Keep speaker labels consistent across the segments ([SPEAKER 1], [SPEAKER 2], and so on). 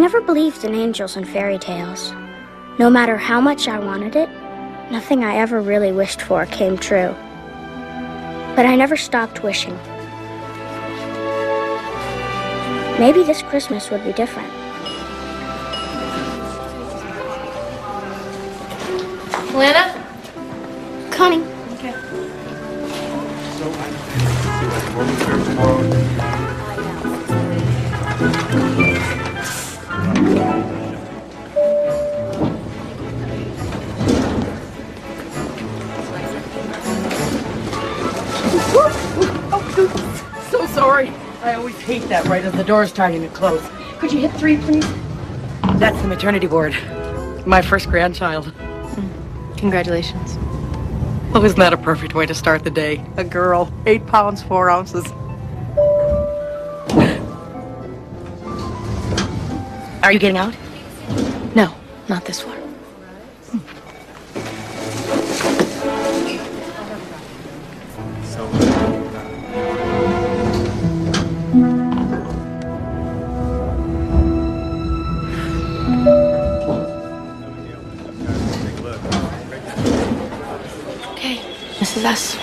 [SPEAKER 1] never believed in angels and fairy tales. No matter how much I wanted it, nothing I ever really wished for came true. But I never stopped wishing. Maybe this Christmas would be different.
[SPEAKER 2] Lana?
[SPEAKER 1] Connie.
[SPEAKER 2] Okay.
[SPEAKER 3] So sorry. I always hate that right as the door's starting to close. Could you hit 3, please? That's the maternity ward. My first grandchild.
[SPEAKER 2] Congratulations.
[SPEAKER 3] Oh, isn't that a perfect way to start the day? A girl, 8 pounds, 4 ounces. Are you getting out?
[SPEAKER 2] No, not this one. Okay, this is us.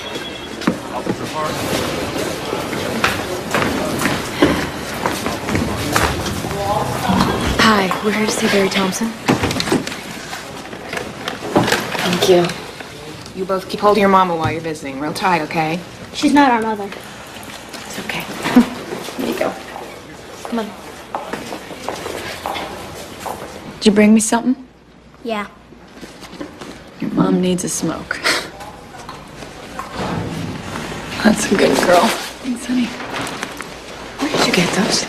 [SPEAKER 2] Hi, we're here to see Barry Thompson. Thank you.
[SPEAKER 4] You both keep hold of your mama while you're visiting. Real tight, okay?
[SPEAKER 1] She's not our mother.
[SPEAKER 2] It's okay.
[SPEAKER 4] Here you go.
[SPEAKER 2] Come on.
[SPEAKER 5] Did you bring me something?
[SPEAKER 1] Yeah.
[SPEAKER 5] Your mom needs a smoke. That's a good girl. Thanks, honey.
[SPEAKER 2] Where did you get those?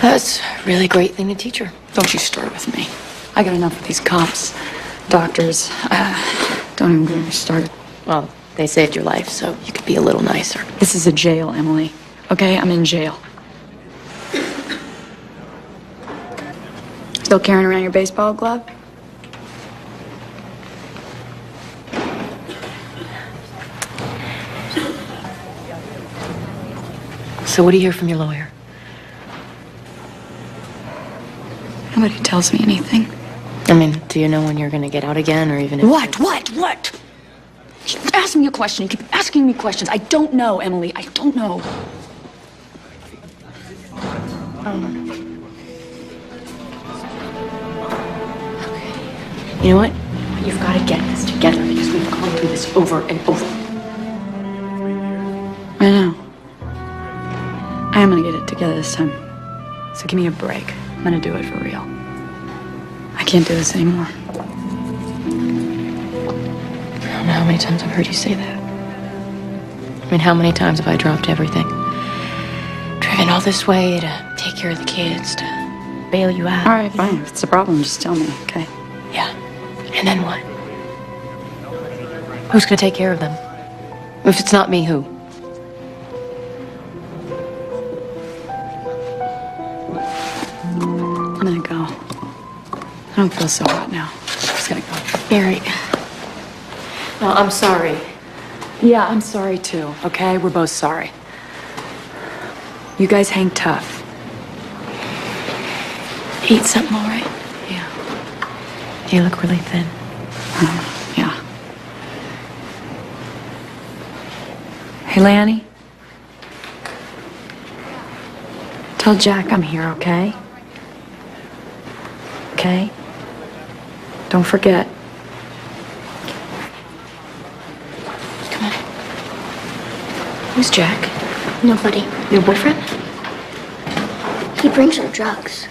[SPEAKER 2] That's a really great thing to teach her.
[SPEAKER 5] Don't you start with me. I got enough of these cops, doctors. Don't even get me started.
[SPEAKER 2] Well, they saved your life, so you could be a little nicer.
[SPEAKER 5] This is a jail, Emily. Okay, I'm in jail. Still carrying around your baseball glove?
[SPEAKER 2] So what do you hear from your lawyer?
[SPEAKER 5] Nobody tells me anything.
[SPEAKER 2] I mean, do you know when you're gonna get out again, or even if...
[SPEAKER 5] What? You keep asking me a question. You keep asking me questions. I don't know, Emily. I don't know.
[SPEAKER 2] Okay. You know what? You've got to get this together because we've gone through this over and over.
[SPEAKER 5] I know. I am gonna get it together this time. So give me a break. I'm gonna do it for real. I can't do this anymore.
[SPEAKER 2] I don't know how many times I've heard you say that. I mean, how many times have I dropped everything? Driven all this way to take care of the kids, to bail you out.
[SPEAKER 5] All right, fine. If it's a problem, just tell me, okay?
[SPEAKER 2] Yeah. And then what? Who's gonna take care of them? If it's not me, who?
[SPEAKER 5] I'm gonna go. I don't feel so hot now. I'm just gonna go.
[SPEAKER 2] Barry. No, I'm sorry.
[SPEAKER 5] Yeah, I'm sorry too, okay? We're both sorry. You guys hang tough.
[SPEAKER 2] Eat something, all right?
[SPEAKER 5] Yeah.
[SPEAKER 2] You look really thin.
[SPEAKER 5] Yeah. Hey, Lanny. Tell Jack I'm here, okay? Okay? Don't forget.
[SPEAKER 2] Come on. Who's Jack?
[SPEAKER 1] Nobody.
[SPEAKER 2] Your boyfriend?
[SPEAKER 1] He brings her drugs.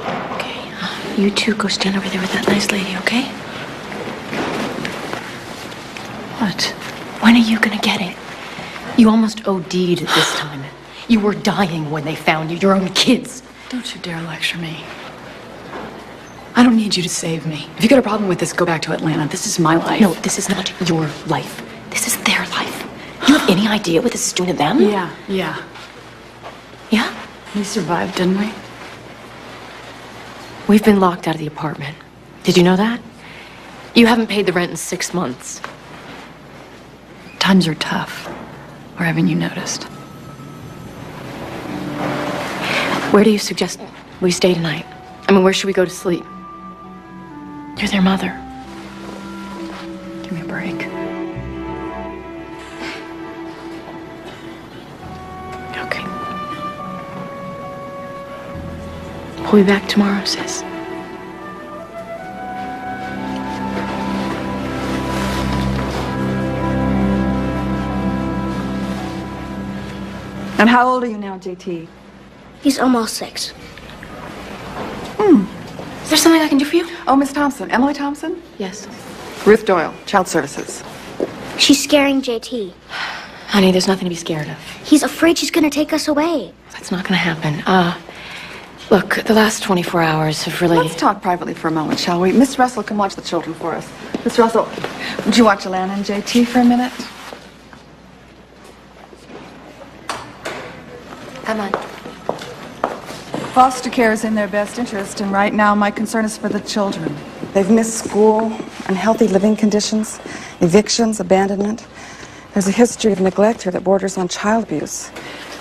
[SPEAKER 2] Okay. You two go stand over there with that nice lady, okay?
[SPEAKER 5] What?
[SPEAKER 2] When are you gonna get it? You almost OD'd this time. You were dying when they found you, your own kids.
[SPEAKER 5] Don't you dare lecture me. I don't need you to save me. If you got a problem with this, go back to Atlanta. This is my life.
[SPEAKER 2] No, this is not your life. This is their life. You have any idea what this is doing to them?
[SPEAKER 5] Yeah.
[SPEAKER 2] Yeah?
[SPEAKER 5] We survived, didn't we?
[SPEAKER 2] We've been locked out of the apartment. Did you know that? You haven't paid the rent in 6 months.
[SPEAKER 5] Times are tough. Or haven't you noticed?
[SPEAKER 2] Where do you suggest we stay tonight? I mean, where should we go to sleep? You're their mother. Give me a break. Okay. We'll be back tomorrow, sis.
[SPEAKER 5] And how old are you now, JT?
[SPEAKER 1] He's almost 6.
[SPEAKER 2] Is there something I can do for you?
[SPEAKER 5] Oh, Miss Thompson. Emily Thompson?
[SPEAKER 2] Yes.
[SPEAKER 5] Ruth Doyle, Child Services.
[SPEAKER 1] She's scaring JT.
[SPEAKER 2] Honey, there's nothing to be scared of.
[SPEAKER 1] He's afraid she's gonna take us away.
[SPEAKER 2] That's not gonna happen. Look, the last 24 hours have really...
[SPEAKER 5] Let's talk privately for a moment, shall we? Miss Russell can watch the children for us. Miss Russell, would you watch Alana and JT for a minute?
[SPEAKER 2] Come on.
[SPEAKER 5] Foster care is in their best interest, and right now my concern is for the children. They've missed school, unhealthy living conditions, evictions, abandonment. There's a history of neglect here that borders on child abuse.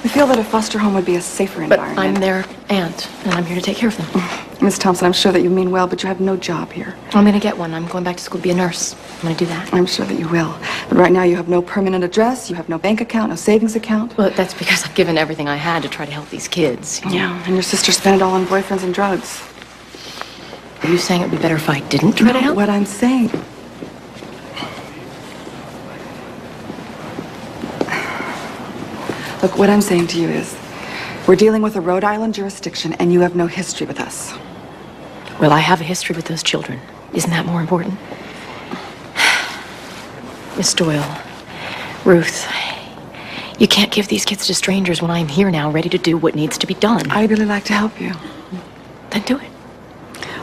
[SPEAKER 5] We feel that a foster home would be a safer
[SPEAKER 2] But
[SPEAKER 5] environment.
[SPEAKER 2] I'm their aunt, and I'm here to take care of them.
[SPEAKER 5] Miss Thompson, I'm sure that you mean well, but you have no job here.
[SPEAKER 2] I'm gonna get one. I'm going back to school to be a nurse. I'm gonna do that.
[SPEAKER 5] I'm sure that you will. But right now you have no permanent address, you have no bank account, no savings account.
[SPEAKER 2] Well, that's because I've given everything I had to try to help these kids.
[SPEAKER 5] Yeah, and your sister spent it all on boyfriends and drugs.
[SPEAKER 2] Are you saying it'd be better if I didn't try to help?
[SPEAKER 5] What I'm saying... Look, what I'm saying to you is, we're dealing with a Rhode Island jurisdiction, and you have no history with us.
[SPEAKER 2] Well, I have a history with those children. Isn't that more important? Miss Doyle, Ruth, you can't give these kids to strangers when I'm here now, ready to do what needs to be done.
[SPEAKER 5] I'd really like to help you.
[SPEAKER 2] Then do it.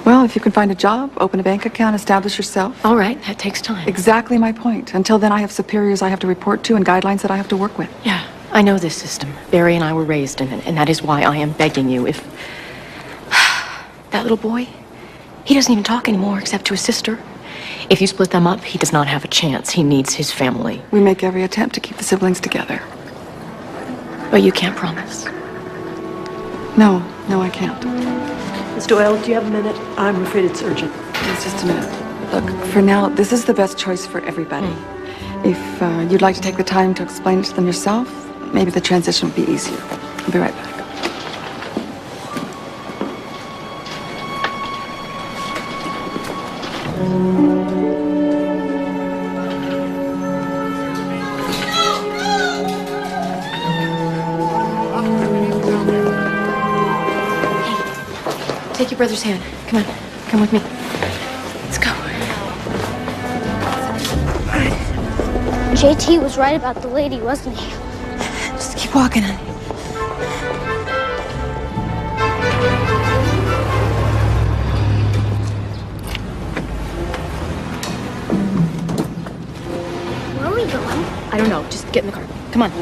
[SPEAKER 5] Well, if you can find a job, open a bank account, establish yourself.
[SPEAKER 2] All right, that takes time.
[SPEAKER 5] Exactly my point. Until then, I have superiors I have to report to and guidelines that I have to work with.
[SPEAKER 2] Yeah, I know this system. Barry and I were raised in it, and that is why I am begging you. If that little boy, he doesn't even talk anymore except to his sister. If you split them up, he does not have a chance. He needs his family.
[SPEAKER 5] We make every attempt to keep the siblings together.
[SPEAKER 2] But you can't promise.
[SPEAKER 5] No, I can't.
[SPEAKER 6] Miss Doyle, do you have a minute? I'm afraid it's urgent.
[SPEAKER 5] It's just a minute. Look, for now, this is the best choice for everybody. If you'd like to take the time to explain it to them yourself, maybe the transition would be easier. I'll be right back.
[SPEAKER 2] Take your brother's hand. Come on. Come with me. Let's go.
[SPEAKER 1] JT was right about the lady, wasn't he?
[SPEAKER 2] Just keep walking, honey.
[SPEAKER 1] Where are we going?
[SPEAKER 2] I don't know. Just get in the car. Come on.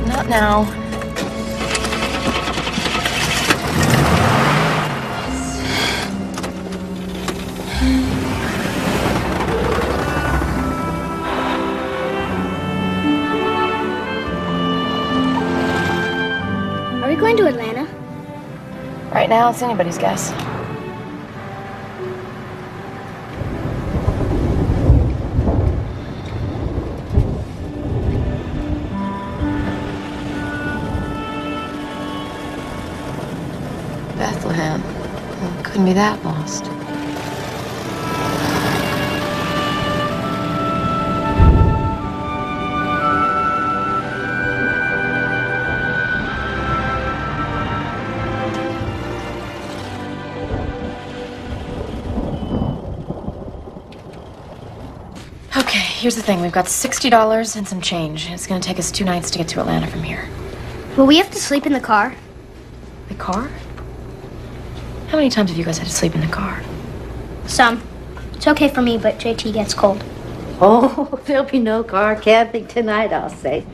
[SPEAKER 2] Not now.
[SPEAKER 1] Are we going to Atlanta?
[SPEAKER 2] Right now, it's anybody's guess. Bethlehem. Well, couldn't be that lost. Okay, here's the thing. We've got $60 and some change. It's gonna take us 2 nights to get to Atlanta from here.
[SPEAKER 1] Will we have to sleep in the car?
[SPEAKER 2] The car? How many times have you guys had to sleep in the car?
[SPEAKER 1] Some. It's okay for me, but JT gets cold.
[SPEAKER 7] Oh, there'll be no car camping tonight, I'll say.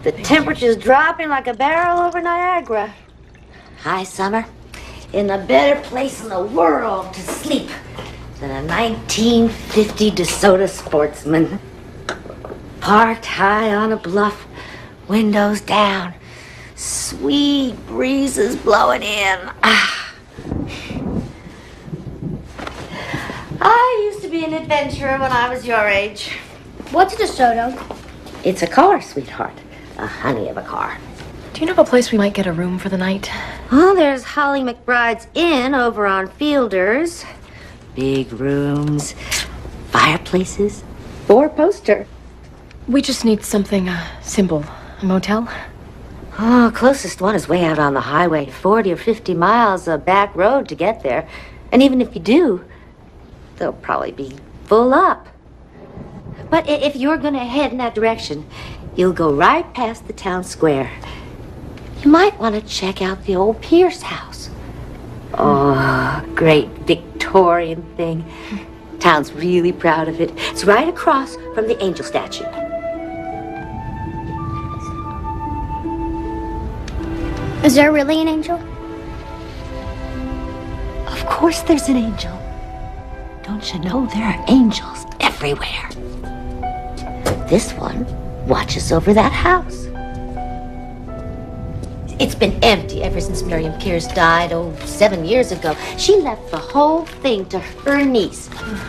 [SPEAKER 7] The temperature's dropping like a barrel over Niagara. Hi, Summer. In a better place in the world to sleep than a 1950 DeSoto Sportsman. Parked high on a bluff, windows down, sweet breezes blowing in. I used to be an adventurer when I was your age.
[SPEAKER 1] What's a DeSoto?
[SPEAKER 7] It's a car, sweetheart. A honey of a car.
[SPEAKER 2] Do you know of a place we might get a room for the night?
[SPEAKER 7] Well, there's Holly McBride's Inn over on Fielders. Big rooms, fireplaces, 4-poster.
[SPEAKER 2] We just need something simple. A motel?
[SPEAKER 7] Oh, closest one is way out on the highway. 40 or 50 miles of back road to get there. And even if you do, they'll probably be full up. But if you're gonna head in that direction, you'll go right past the town square. You might want to check out the old Pierce house. Oh, great Victorian thing. Town's really proud of it. It's right across from the angel statue.
[SPEAKER 1] Is there really an angel?
[SPEAKER 7] Of course there's an angel. Don't you know there are angels everywhere? This one watches over that house. It's been empty ever since Miriam Pierce died, 7 years ago. She left the whole thing to her niece.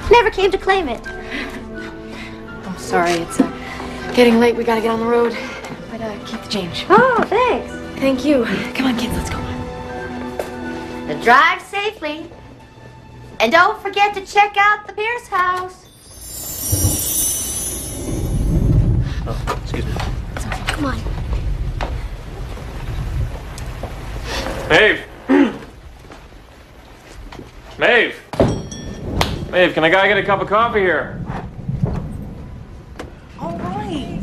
[SPEAKER 7] Never came to claim it.
[SPEAKER 2] I'm sorry, it's getting late. We gotta get on the road. But keep the change.
[SPEAKER 7] Oh, thanks.
[SPEAKER 2] Thank you. Come on, kids, let's go.
[SPEAKER 7] Now drive safely. And don't forget to check out the Pierce house.
[SPEAKER 8] Oh, excuse me.
[SPEAKER 1] Come on.
[SPEAKER 8] Maeve! Maeve! Maeve, can a guy get a cup of coffee here?
[SPEAKER 3] All right.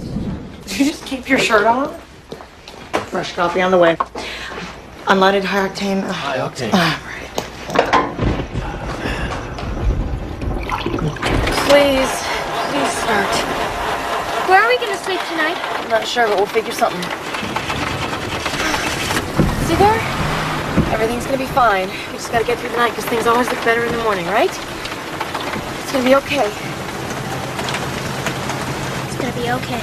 [SPEAKER 3] Did you just keep your shirt on? Fresh coffee on the way. Unleaded, high octane.
[SPEAKER 8] High octane.
[SPEAKER 3] Right.
[SPEAKER 2] Please start.
[SPEAKER 1] Where are we gonna sleep tonight?
[SPEAKER 2] I'm not sure, but we'll figure something. See there? Everything's gonna be fine. We just gotta get through the night because things always look better in the morning, right? It's gonna be okay.
[SPEAKER 1] It's gonna be okay.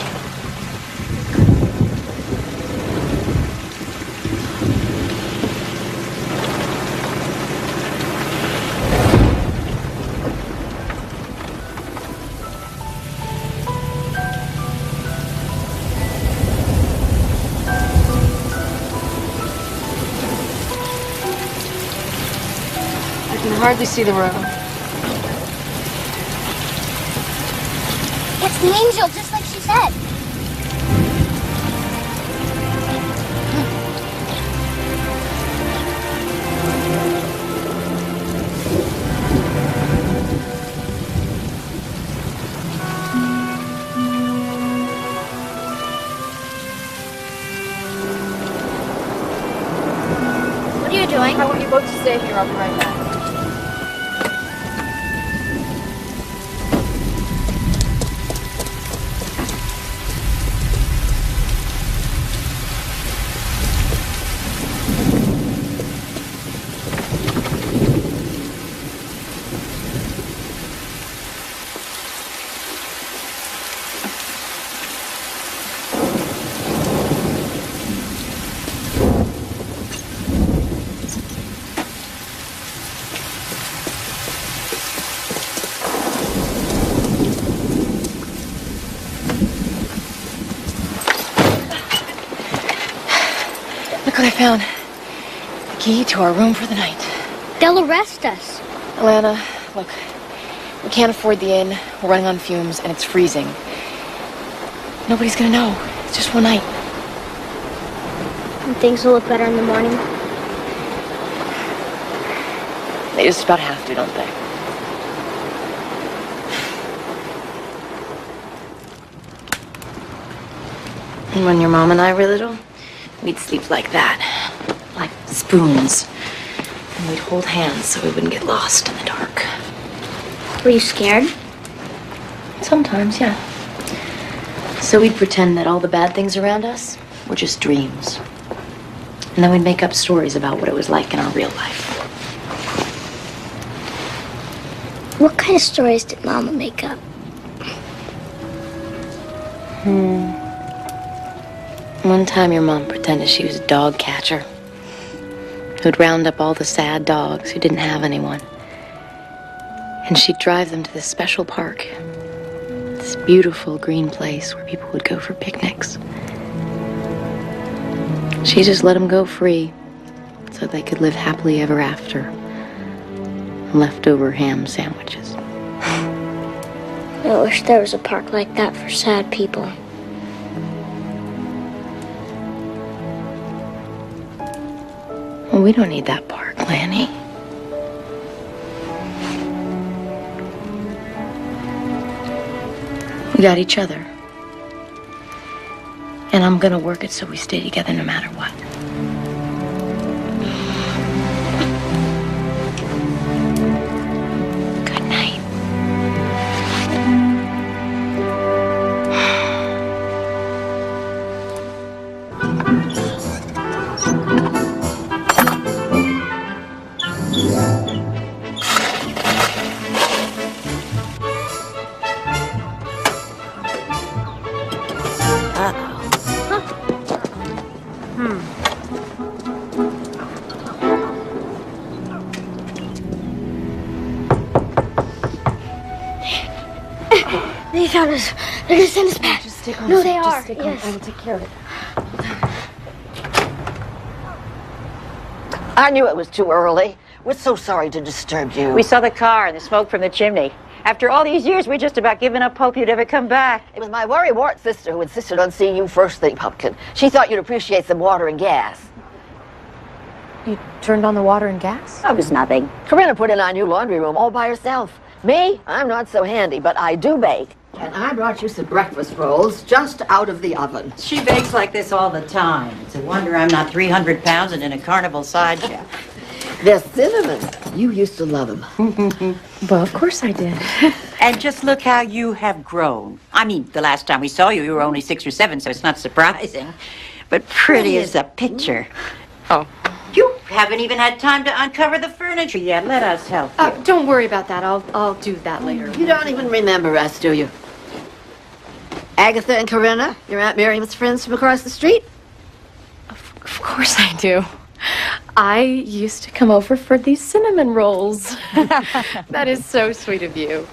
[SPEAKER 2] I can hardly see the road.
[SPEAKER 1] It's the angel, just like she said. What are you doing?
[SPEAKER 2] I want you both to stay here. I'll be right back. Look what I found. The key to our room for the night.
[SPEAKER 1] They'll arrest us.
[SPEAKER 2] Alana, look. We can't afford the inn. We're running on fumes, and it's freezing. Nobody's gonna know. It's just one night.
[SPEAKER 1] And things will look better in the morning.
[SPEAKER 2] They just about have to, don't they? And when your mom and I were little, we'd sleep like that. Like spoons. And we'd hold hands so we wouldn't get lost in the dark.
[SPEAKER 1] Were you scared?
[SPEAKER 2] Sometimes, yeah. So we'd pretend that all the bad things around us were just dreams. And then we'd make up stories about what it was like in our real life.
[SPEAKER 1] What kind of stories did Mama make up?
[SPEAKER 2] One time your mom pretended she was a dog catcher who'd round up all the sad dogs who didn't have anyone. And she'd drive them to this special park, this beautiful green place where people would go for picnics. She just let them go free so they could live happily ever after on leftover ham sandwiches.
[SPEAKER 1] I wish there was a park like that for sad people.
[SPEAKER 2] Well, we don't need that park, Lanny. We got each other. And I'm gonna work it so we stay together no matter what. Good night.
[SPEAKER 1] They found us. They're gonna send us back.
[SPEAKER 2] Just stick on.
[SPEAKER 1] No, they
[SPEAKER 2] Just
[SPEAKER 1] are.
[SPEAKER 2] stick on.
[SPEAKER 1] Yes.
[SPEAKER 2] I will take care of it.
[SPEAKER 9] I knew it was too early. We're so sorry to disturb you.
[SPEAKER 10] We saw the car and the smoke from the chimney. After all these years, we just about given up hope you'd ever come back.
[SPEAKER 9] It was my worrywart sister who insisted on seeing you first thing, Pumpkin. She thought you'd appreciate some water and gas.
[SPEAKER 2] You turned on the water and gas?
[SPEAKER 10] It was nothing.
[SPEAKER 9] Corinna put in our new laundry room all by herself. Me, I'm not so handy, but I do bake. And I brought you some breakfast rolls just out of the oven.
[SPEAKER 10] She bakes like this all the time. It's a wonder I'm not 300 pounds and in a carnival side chef.
[SPEAKER 9] They're cinnamon. You used to love them.
[SPEAKER 2] Well, of course I did.
[SPEAKER 10] And just look how you have grown. I mean, the last time we saw you, you were only 6 or 7, so it's not surprising. But pretty as a picture.
[SPEAKER 2] Oh.
[SPEAKER 10] You haven't even had time to uncover the furniture yet. Let us help you.
[SPEAKER 2] Don't worry about that. I'll do that later.
[SPEAKER 9] You don't even remember us, do you? Agatha and Corinna, your Aunt Miriam's friends from across the street?
[SPEAKER 2] Of course I do. I used to come over for these cinnamon rolls. That is so sweet of you.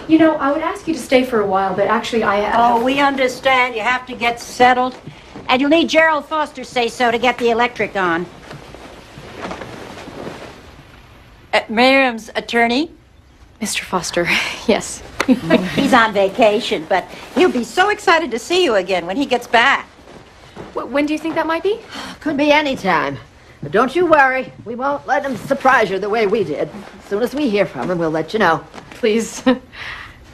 [SPEAKER 2] You know, I would ask you to stay for a while, but actually
[SPEAKER 10] Oh, we understand. You have to get settled. And you'll need Gerald Foster's say-so to get the electric on. Miriam's attorney?
[SPEAKER 2] Mr. Foster, yes.
[SPEAKER 10] He's on vacation, but he'll be so excited to see you again when he gets back.
[SPEAKER 2] When do you think that might be?
[SPEAKER 9] Could be any time. But don't you worry. We won't let him surprise you the way we did. As soon as we hear from him, we'll let you know.
[SPEAKER 2] Please.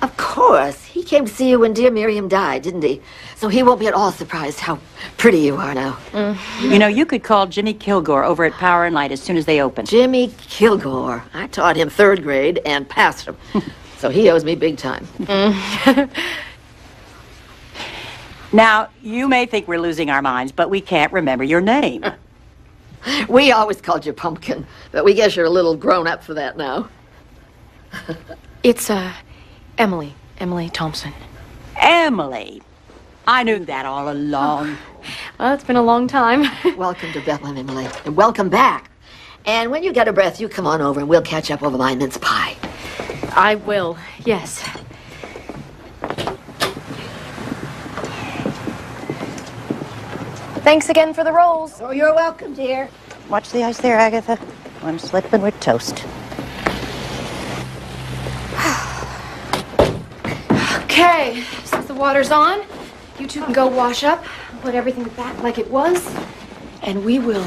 [SPEAKER 9] Of course. He came to see you when dear Miriam died, didn't he? So he won't be at all surprised how pretty you are now.
[SPEAKER 10] You know, you could call Jimmy Kilgore over at Power and Light as soon as they open.
[SPEAKER 9] Jimmy Kilgore. I taught him 3rd grade and passed him. So he owes me big time.
[SPEAKER 10] Now, you may think we're losing our minds, but we can't remember your name.
[SPEAKER 9] We always called you Pumpkin, but we guess you're a little grown up for that now.
[SPEAKER 2] It's, Emily. Emily Thompson.
[SPEAKER 10] Emily. I knew that all along.
[SPEAKER 2] Well, it's been a long time.
[SPEAKER 9] Welcome to Bethlehem, Emily, and welcome back. And when you get a breath, you come on over and we'll catch up over my mince pie.
[SPEAKER 2] I will, yes. Thanks again for the rolls.
[SPEAKER 9] Oh, you're welcome, dear.
[SPEAKER 10] Watch the ice there, Agatha. I'm slipping with toast.
[SPEAKER 2] Okay, since the water's on, you two can go wash up, put everything back like it was, and we will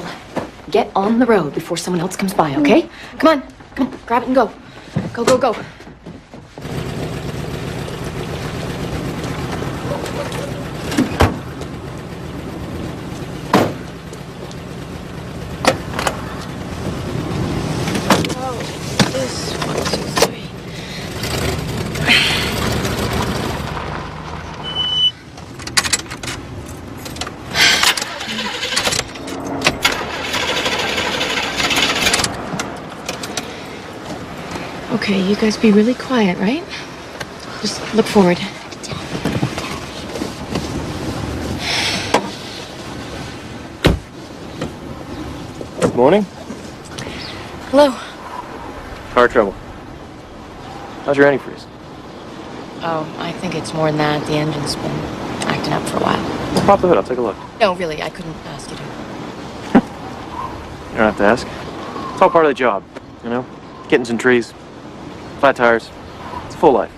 [SPEAKER 2] get on the road before someone else comes by, okay? Come on, grab it and go. Go, go, go. Okay, you guys be really quiet, right? Just look forward.
[SPEAKER 8] Good morning.
[SPEAKER 2] Hello.
[SPEAKER 8] Car trouble. How's your antifreeze?
[SPEAKER 2] Oh, I think it's more than that. The engine's been acting up for a while.
[SPEAKER 8] Pop the hood, I'll take a look.
[SPEAKER 2] No, really, I couldn't ask you to.
[SPEAKER 8] You don't have to ask. It's all part of the job, you know? Kittens and trees, flat tires. It's a full life.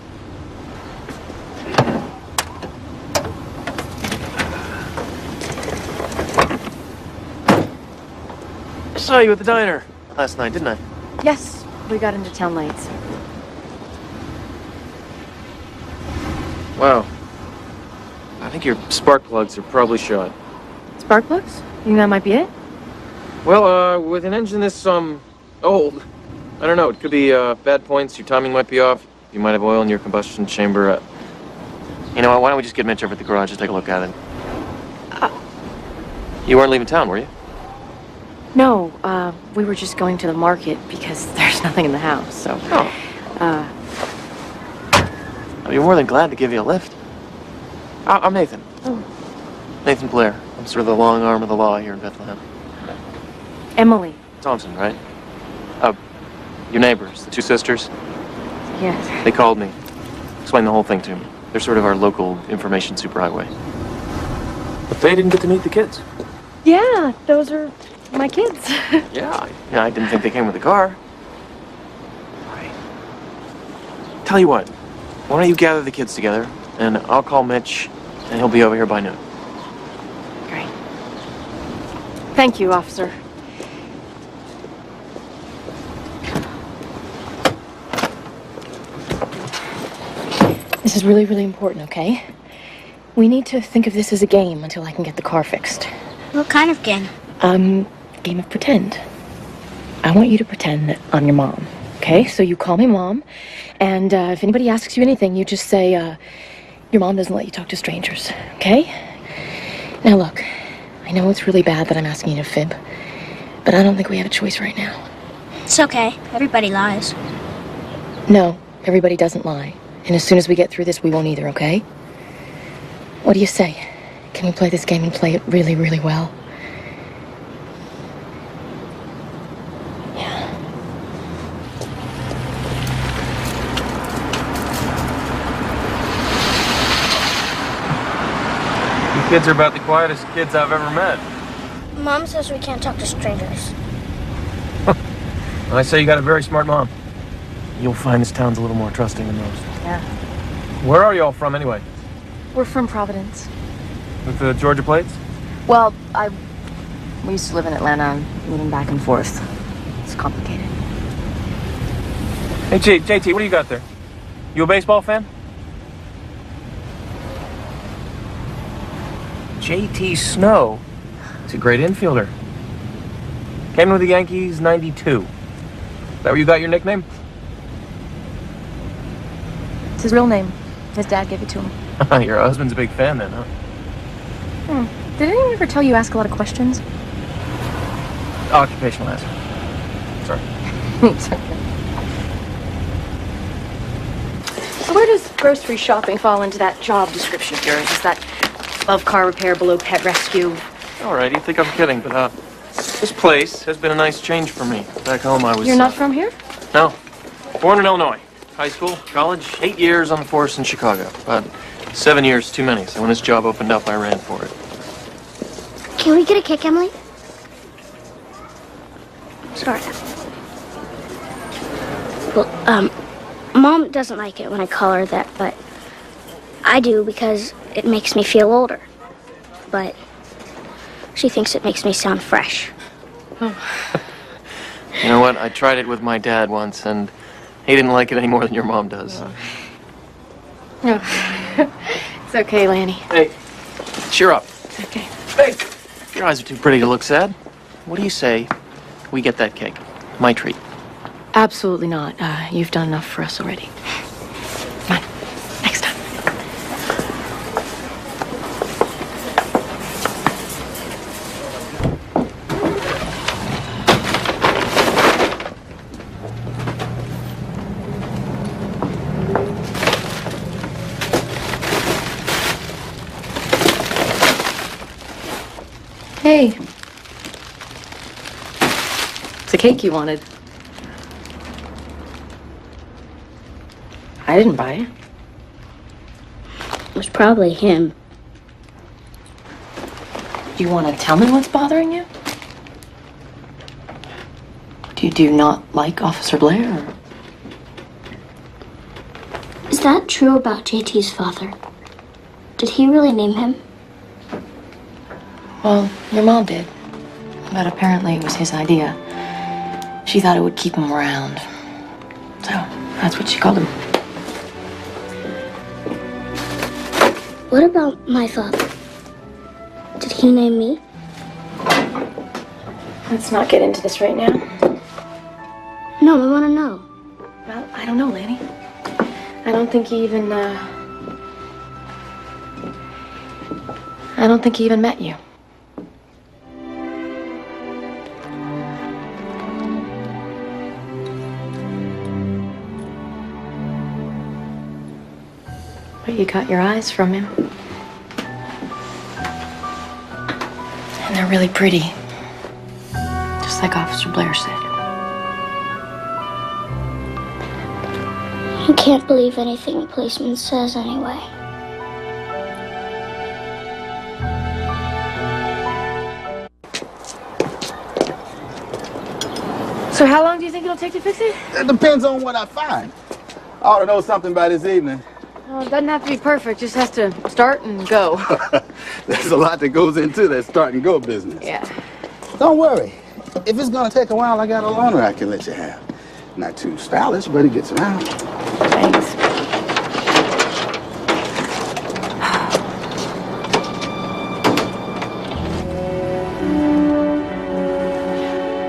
[SPEAKER 8] I saw you at the diner last night, didn't I?
[SPEAKER 2] Yes, we got into town late.
[SPEAKER 8] Wow. I think your spark plugs are probably shot.
[SPEAKER 2] Spark plugs? You think that might be it?
[SPEAKER 8] Well, with an engine this, old, I don't know, it could be, bad points, your timing might be off, you might have oil in your combustion chamber, You know what, why don't we just get Mitch over at the garage and take a look at it? You weren't leaving town, were you?
[SPEAKER 2] No, we were just going to the market because there's nothing in the house, so...
[SPEAKER 8] Oh. I'd be more than glad to give you a lift. I'm Nathan.
[SPEAKER 2] Oh.
[SPEAKER 8] Nathan Blair. I'm sort of the long arm of the law here in Bethlehem.
[SPEAKER 2] Emily.
[SPEAKER 8] Thompson, right? Your neighbors, the two sisters.
[SPEAKER 2] Yes.
[SPEAKER 8] They called me. Explained the whole thing to me. They're sort of our local information superhighway. But they didn't get to meet the kids.
[SPEAKER 2] Yeah, those are my kids.
[SPEAKER 8] Yeah, I didn't think they came with a car. Right. Tell you what, why don't you gather the kids together, and I'll call Mitch, and he'll be over here by noon.
[SPEAKER 2] Great. Thank you, officer. This is really, really important, okay? We need to think of this as a game until I can get the car fixed.
[SPEAKER 1] What kind of game?
[SPEAKER 2] Game of pretend. I want you to pretend that I'm your mom, okay? So you call me Mom, and if anybody asks you anything, you just say, your mom doesn't let you talk to strangers, okay? Now look, I know it's really bad that I'm asking you to fib, but I don't think we have a choice right now.
[SPEAKER 1] It's okay. Everybody lies.
[SPEAKER 2] No, everybody doesn't lie. And as soon as we get through this, we won't either, okay? What do you say? Can we play this game and play it really, really well? Yeah.
[SPEAKER 8] You kids are about the quietest kids I've ever met.
[SPEAKER 1] Mom says we can't talk to strangers.
[SPEAKER 8] I say you got a very smart mom. You'll find this town's a little more trusting than most.
[SPEAKER 2] Yeah.
[SPEAKER 8] Where are y'all from, anyway?
[SPEAKER 2] We're from Providence.
[SPEAKER 8] With the Georgia plates?
[SPEAKER 2] Well, we used to live in Atlanta, moving back and forth. It's complicated.
[SPEAKER 8] Hey, JT, what do you got there? You a baseball fan? JT Snow. He's a great infielder. Came with the Yankees, 92. Is that where you got your nickname?
[SPEAKER 2] It's his real name. His dad gave it to him.
[SPEAKER 8] Your husband's a big fan then, huh?
[SPEAKER 2] Did anyone ever tell you ask a lot of questions?
[SPEAKER 8] Occupational hazard. Sorry.
[SPEAKER 2] It's okay. So where does grocery shopping fall into that job description of yours? Is that above car repair, below pet rescue?
[SPEAKER 8] All right, you think I'm kidding, but this place has been a nice change for me. Back home I was...
[SPEAKER 2] You're not from here?
[SPEAKER 8] No. Born in Illinois. High school, college, 8 years on the force in Chicago. But 7 years too many, so when this job opened up, I ran for it.
[SPEAKER 1] Can we get a kick, Emily? Sorry. Well, Mom doesn't like it when I call her that, but I do because it makes me feel older. But she thinks it makes me sound fresh.
[SPEAKER 8] You know what? I tried it with my dad once, and he didn't like it any more than your mom does.
[SPEAKER 2] No. It's okay, Lanny.
[SPEAKER 8] Hey, cheer up.
[SPEAKER 2] Okay.
[SPEAKER 8] Hey, your eyes are too pretty to look sad. What do you say we get that cake? My treat.
[SPEAKER 2] Absolutely not. You've done enough for us already. Come on. Next time. Hey. It's a cake you wanted. I didn't buy it.
[SPEAKER 1] It was probably him.
[SPEAKER 2] Do you want to tell me what's bothering you? Do you not like Officer Blair? Or?
[SPEAKER 1] Is that true about JT's father? Did he really name him?
[SPEAKER 2] Well, your mom did. But apparently it was his idea. She thought it would keep him around. So, that's what she called him.
[SPEAKER 1] What about my father? Did he name me?
[SPEAKER 2] Let's not get into this right now.
[SPEAKER 1] No, I want to know.
[SPEAKER 2] Well, I don't know, Lanny. I don't think he even met you. But you got your eyes from him. And they're really pretty. Just like Officer Blair said.
[SPEAKER 1] I can't believe anything a policeman says anyway.
[SPEAKER 3] So how long do you think it'll take to fix it?
[SPEAKER 11] It depends on what I find. I ought to know something by this evening.
[SPEAKER 3] Well, it doesn't have to be perfect. Just has to start and go.
[SPEAKER 11] There's a lot that goes into that start and go business.
[SPEAKER 3] Yeah.
[SPEAKER 11] Don't worry. If it's gonna take a while, I got a loaner I can let you have. Not too stylish, but he gets around.
[SPEAKER 3] Thanks.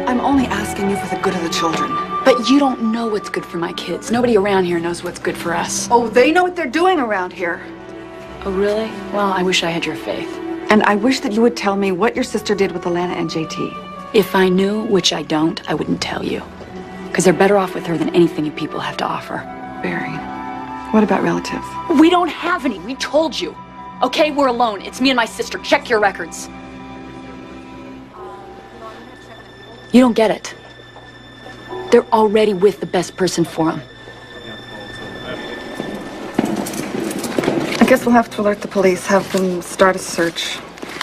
[SPEAKER 5] I'm only asking you for the good of the children.
[SPEAKER 12] But you don't know what's good for my kids. Nobody around here knows what's good for us.
[SPEAKER 5] Oh, they know what they're doing around here.
[SPEAKER 12] Oh, really? Well, I wish I had your faith.
[SPEAKER 5] And I wish that you would tell me what your sister did with Alana and JT.
[SPEAKER 12] If I knew, which I don't, I wouldn't tell you. Because they're better off with her than anything you people have to offer.
[SPEAKER 5] Barry, what about relatives?
[SPEAKER 12] We don't have any. We told you. Okay, we're alone. It's me and my sister. Check your records. You don't get it. They're already with the best person for them.
[SPEAKER 5] I guess we'll have to alert the police, have them start a search.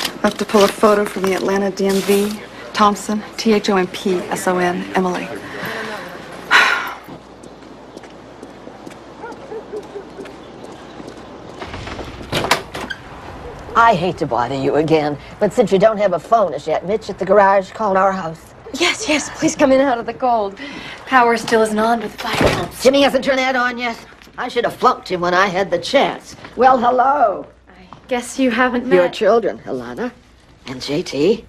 [SPEAKER 5] We'll have to pull a photo from the Atlanta DMV. Thompson, Thompson, Emily.
[SPEAKER 9] I hate to bother you again, but since you don't have a phone as yet, Mitch at the garage called our house.
[SPEAKER 2] Yes, please come in out of the cold. Power still isn't on, but the fire pumps.
[SPEAKER 9] Jimmy hasn't turned that on yet. I should have flunked him when I had the chance. Well, hello.
[SPEAKER 2] I guess you haven't met.
[SPEAKER 9] Your children, Alana and JT.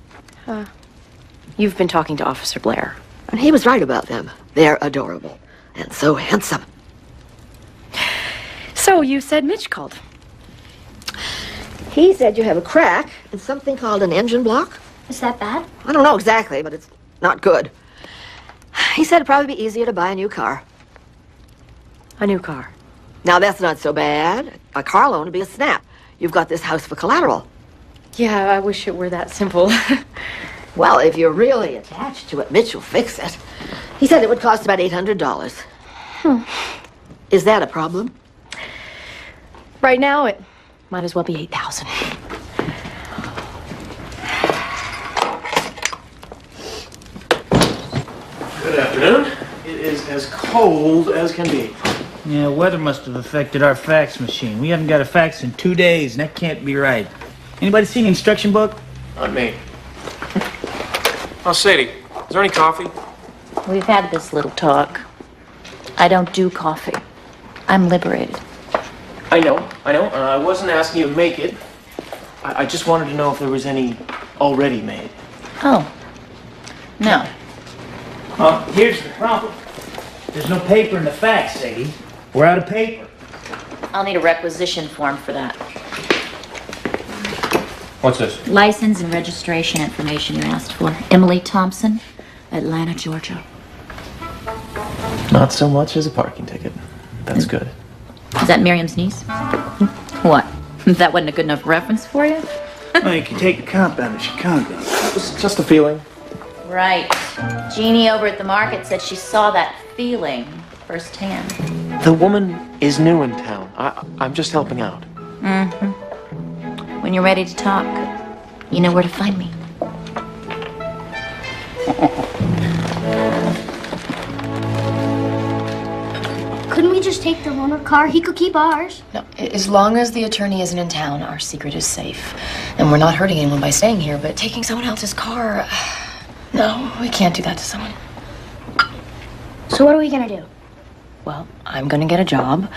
[SPEAKER 2] You've been talking to Officer Blair.
[SPEAKER 9] And he was right about them. They're adorable and so handsome.
[SPEAKER 2] So you said Mitch called.
[SPEAKER 9] He said you have a crack in something called an engine block.
[SPEAKER 1] Is that bad?
[SPEAKER 9] I don't know exactly, but it's not good. He said it'd probably be easier to buy a new car.
[SPEAKER 2] A new car.
[SPEAKER 9] Now, that's not so bad. A car loan would be a snap. You've got this house for collateral.
[SPEAKER 2] Yeah, I wish it were that simple.
[SPEAKER 9] Well, if you're really attached to it, Mitch will fix it. He said it would cost about $800. Is that a problem?
[SPEAKER 2] Right now, it might as well be 8,000.
[SPEAKER 13] Good afternoon. It is as cold as can be.
[SPEAKER 14] Yeah, weather must have affected our fax machine. We haven't got a fax in 2 days, and that can't be right. Anybody seen the instruction book?
[SPEAKER 8] Not me. Oh, Sadie, is there any coffee?
[SPEAKER 15] We've had this little talk. I don't do coffee. I'm liberated.
[SPEAKER 8] I know. I wasn't asking you to make it. I just wanted to know if there was any already made.
[SPEAKER 15] Oh. No.
[SPEAKER 14] Well, here's the problem. There's no paper in the fax, Sadie. We're out of paper.
[SPEAKER 15] I'll need a requisition form for that.
[SPEAKER 8] What's this?
[SPEAKER 15] License and registration information you asked for. Emily Thompson, Atlanta, Georgia.
[SPEAKER 8] Not so much as a parking ticket. That's good.
[SPEAKER 15] Is that Miriam's niece? What? That wasn't a good enough reference for you?
[SPEAKER 14] Oh, you can take a compound in Chicago.
[SPEAKER 8] It was just a feeling.
[SPEAKER 15] Right. Jeannie over at the market said she saw that feeling firsthand.
[SPEAKER 8] The woman is new in town. I'm just helping out.
[SPEAKER 15] Mm-hmm. When you're ready to talk, you know where to find me.
[SPEAKER 1] Couldn't we just take the loaner car? He could keep ours.
[SPEAKER 2] No, as long as the attorney isn't in town, our secret is safe. And we're not hurting anyone by staying here, but taking someone else's car... No, we can't do that to someone.
[SPEAKER 1] So what are we gonna do?
[SPEAKER 2] Well, I'm gonna get a job,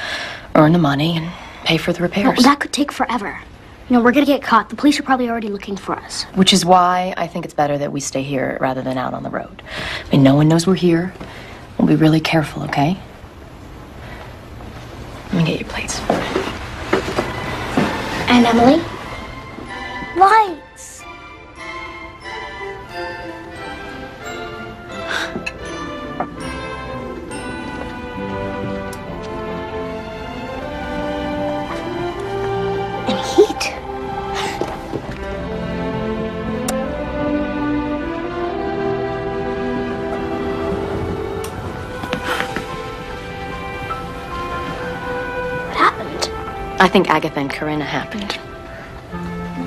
[SPEAKER 2] earn the money, and pay for the repairs.
[SPEAKER 1] Well, that could take forever. You know, we're gonna get caught. The police are probably already looking for us.
[SPEAKER 2] Which is why I think it's better that we stay here rather than out on the road. I mean, no one knows we're here. We'll be really careful, okay? Let me get your plates.
[SPEAKER 1] And Emily? Lights! And heat. What happened?
[SPEAKER 2] I think Agatha and Corinna happened.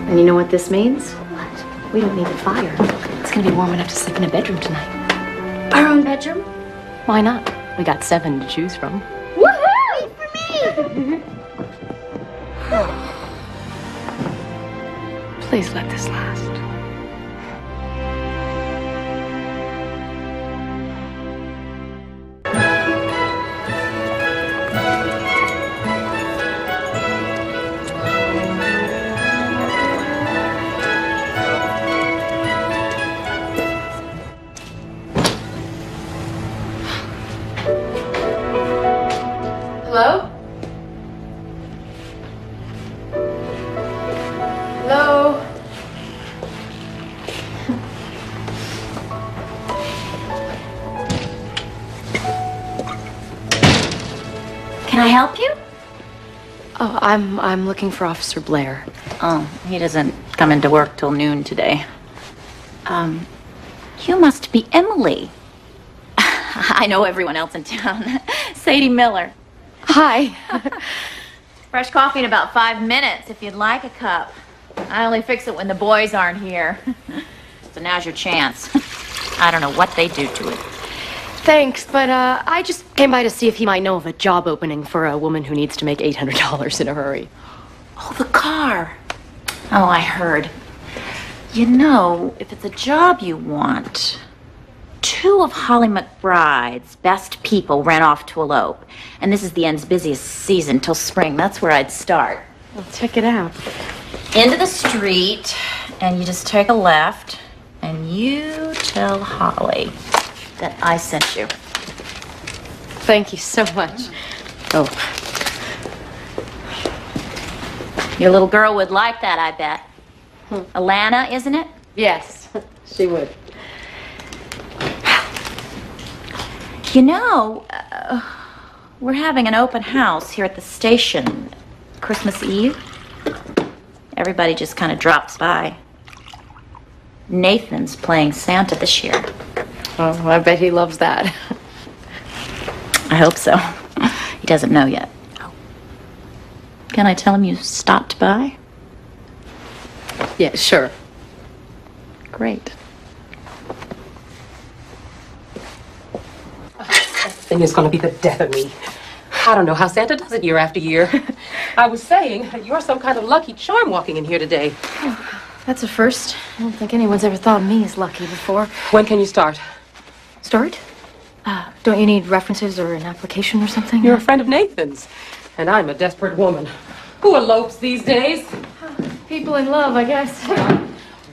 [SPEAKER 15] And you know what this means?
[SPEAKER 1] What?
[SPEAKER 2] We don't need a fire. It's gonna be warm enough to sleep in a bedroom tonight.
[SPEAKER 1] Our own bedroom?
[SPEAKER 2] Why not? We got 7 to choose from.
[SPEAKER 1] Woohoo! Wait for me!
[SPEAKER 2] Please let this last.
[SPEAKER 15] Hello? Hello? Can I help you?
[SPEAKER 2] Oh, I'm looking for Officer Blair.
[SPEAKER 15] Oh, he doesn't come into work till noon today. You must be Emily. I know everyone else in town. Sadie Miller.
[SPEAKER 2] Hi.
[SPEAKER 15] Fresh coffee in about 5 minutes if you'd like a cup. I only fix it when the boys aren't here. So now's your chance. I don't know what they do to it.
[SPEAKER 2] Thanks, but I just came by to see if he might know of a job opening for a woman who needs to make $800 in a hurry.
[SPEAKER 15] Oh, the car. Oh, I heard. You know, if it's a job you want, 2 of Holly McBride's best people ran off to elope. And this is the end's busiest season till spring. That's where I'd start.
[SPEAKER 2] Well, check it out.
[SPEAKER 15] Into the street, and you just take a left, and you tell Holly that I sent you.
[SPEAKER 2] Thank you so much. Oh.
[SPEAKER 15] Your little girl would like that, I bet. Alana, isn't it?
[SPEAKER 2] Yes, she would.
[SPEAKER 15] You know, we're having an open house here at the station Christmas Eve. Everybody just kind of drops by. Nathan's playing Santa this year.
[SPEAKER 2] Oh, I bet he loves that.
[SPEAKER 15] I hope so. He doesn't know yet. Can I tell him you stopped by?
[SPEAKER 2] Yeah, sure.
[SPEAKER 15] Great.
[SPEAKER 16] Thing is going to be the death of me. I don't know how Santa does it year after year. I was saying that you're some kind of lucky charm walking in here today.
[SPEAKER 2] Oh, that's a first. I don't think anyone's ever thought of me as lucky before.
[SPEAKER 16] When can you start?
[SPEAKER 2] Start? Don't you need references or an application or something?
[SPEAKER 16] You're a friend of Nathan's, and I'm a desperate woman. Who elopes these days?
[SPEAKER 2] People in love, I guess.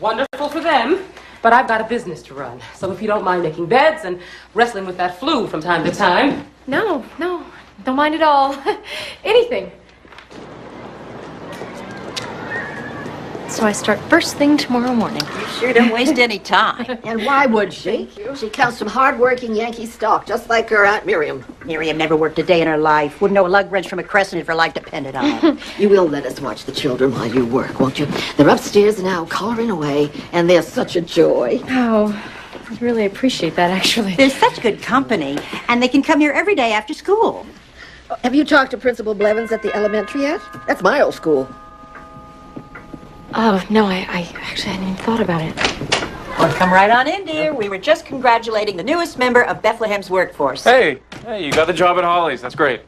[SPEAKER 16] Wonderful for them. But I've got a business to run. So if you don't mind making beds and wrestling with that flu from time to time.
[SPEAKER 2] No, don't mind at all. Anything. so I start first thing tomorrow morning.
[SPEAKER 10] You sure don't waste any time.
[SPEAKER 9] And why would she? She comes from hard-working Yankee stock, just like her Aunt Miriam.
[SPEAKER 10] Miriam never worked a day in her life. Wouldn't know a lug wrench from a crescent if her life depended on it.
[SPEAKER 9] You will let us watch the children while you work, won't you? They're upstairs now, coloring away, and they're such a joy.
[SPEAKER 2] Oh, I'd really appreciate that, actually.
[SPEAKER 10] They're such good company, and they can come here every day after school.
[SPEAKER 9] Have you talked to Principal Blevins at the elementary yet? That's my old school.
[SPEAKER 2] Oh, no, I actually hadn't even thought about it.
[SPEAKER 10] Well, come right on in, dear. We were just congratulating the newest member of Bethlehem's workforce.
[SPEAKER 8] Hey, you got the job at Holly's. That's great.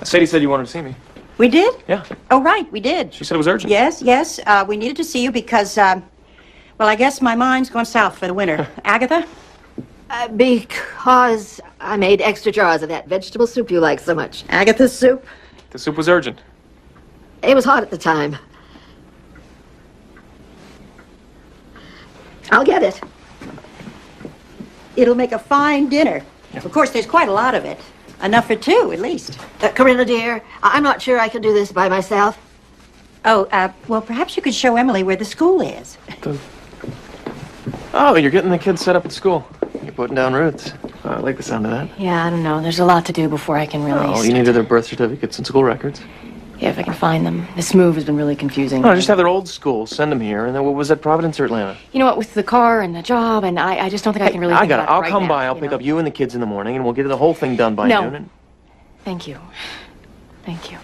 [SPEAKER 8] Sadie said you wanted to see me.
[SPEAKER 10] We did?
[SPEAKER 8] Yeah.
[SPEAKER 10] Oh, right, we did.
[SPEAKER 8] She said it was urgent.
[SPEAKER 10] Yes. We needed to see you because, well, I guess my mind's going south for the winter. Agatha?
[SPEAKER 9] Because I made extra jars of that vegetable soup you like so much.
[SPEAKER 10] Agatha's soup?
[SPEAKER 8] The soup was urgent.
[SPEAKER 9] It was hot at the time. I'll get it.
[SPEAKER 10] It'll make a fine dinner. Yeah. Of course, there's quite a lot of it. Enough for two, at least.
[SPEAKER 9] Corinna, dear, I'm not sure I can do this by myself.
[SPEAKER 10] Oh, well, perhaps you could show Emily where the school is.
[SPEAKER 8] Oh, you're getting the kids set up at school. You're putting down roots. I like the sound of that.
[SPEAKER 2] Yeah, I don't know. There's a lot to do before I can really...
[SPEAKER 8] Oh, you needed their birth certificates and school records.
[SPEAKER 2] Yeah, if I can find them. This move has been really confusing.
[SPEAKER 8] No, just have their old school. Send them here. And then what was that, Providence or Atlanta?
[SPEAKER 2] You know what, with the car and the job, and I just don't think I can really
[SPEAKER 8] I
[SPEAKER 2] think
[SPEAKER 8] got it.
[SPEAKER 2] about
[SPEAKER 8] I'll
[SPEAKER 2] right
[SPEAKER 8] come
[SPEAKER 2] now,
[SPEAKER 8] by. I'll pick up you and the kids in the morning, and we'll get the whole thing done by
[SPEAKER 2] No.
[SPEAKER 8] noon. And...
[SPEAKER 2] Thank you. Thank you.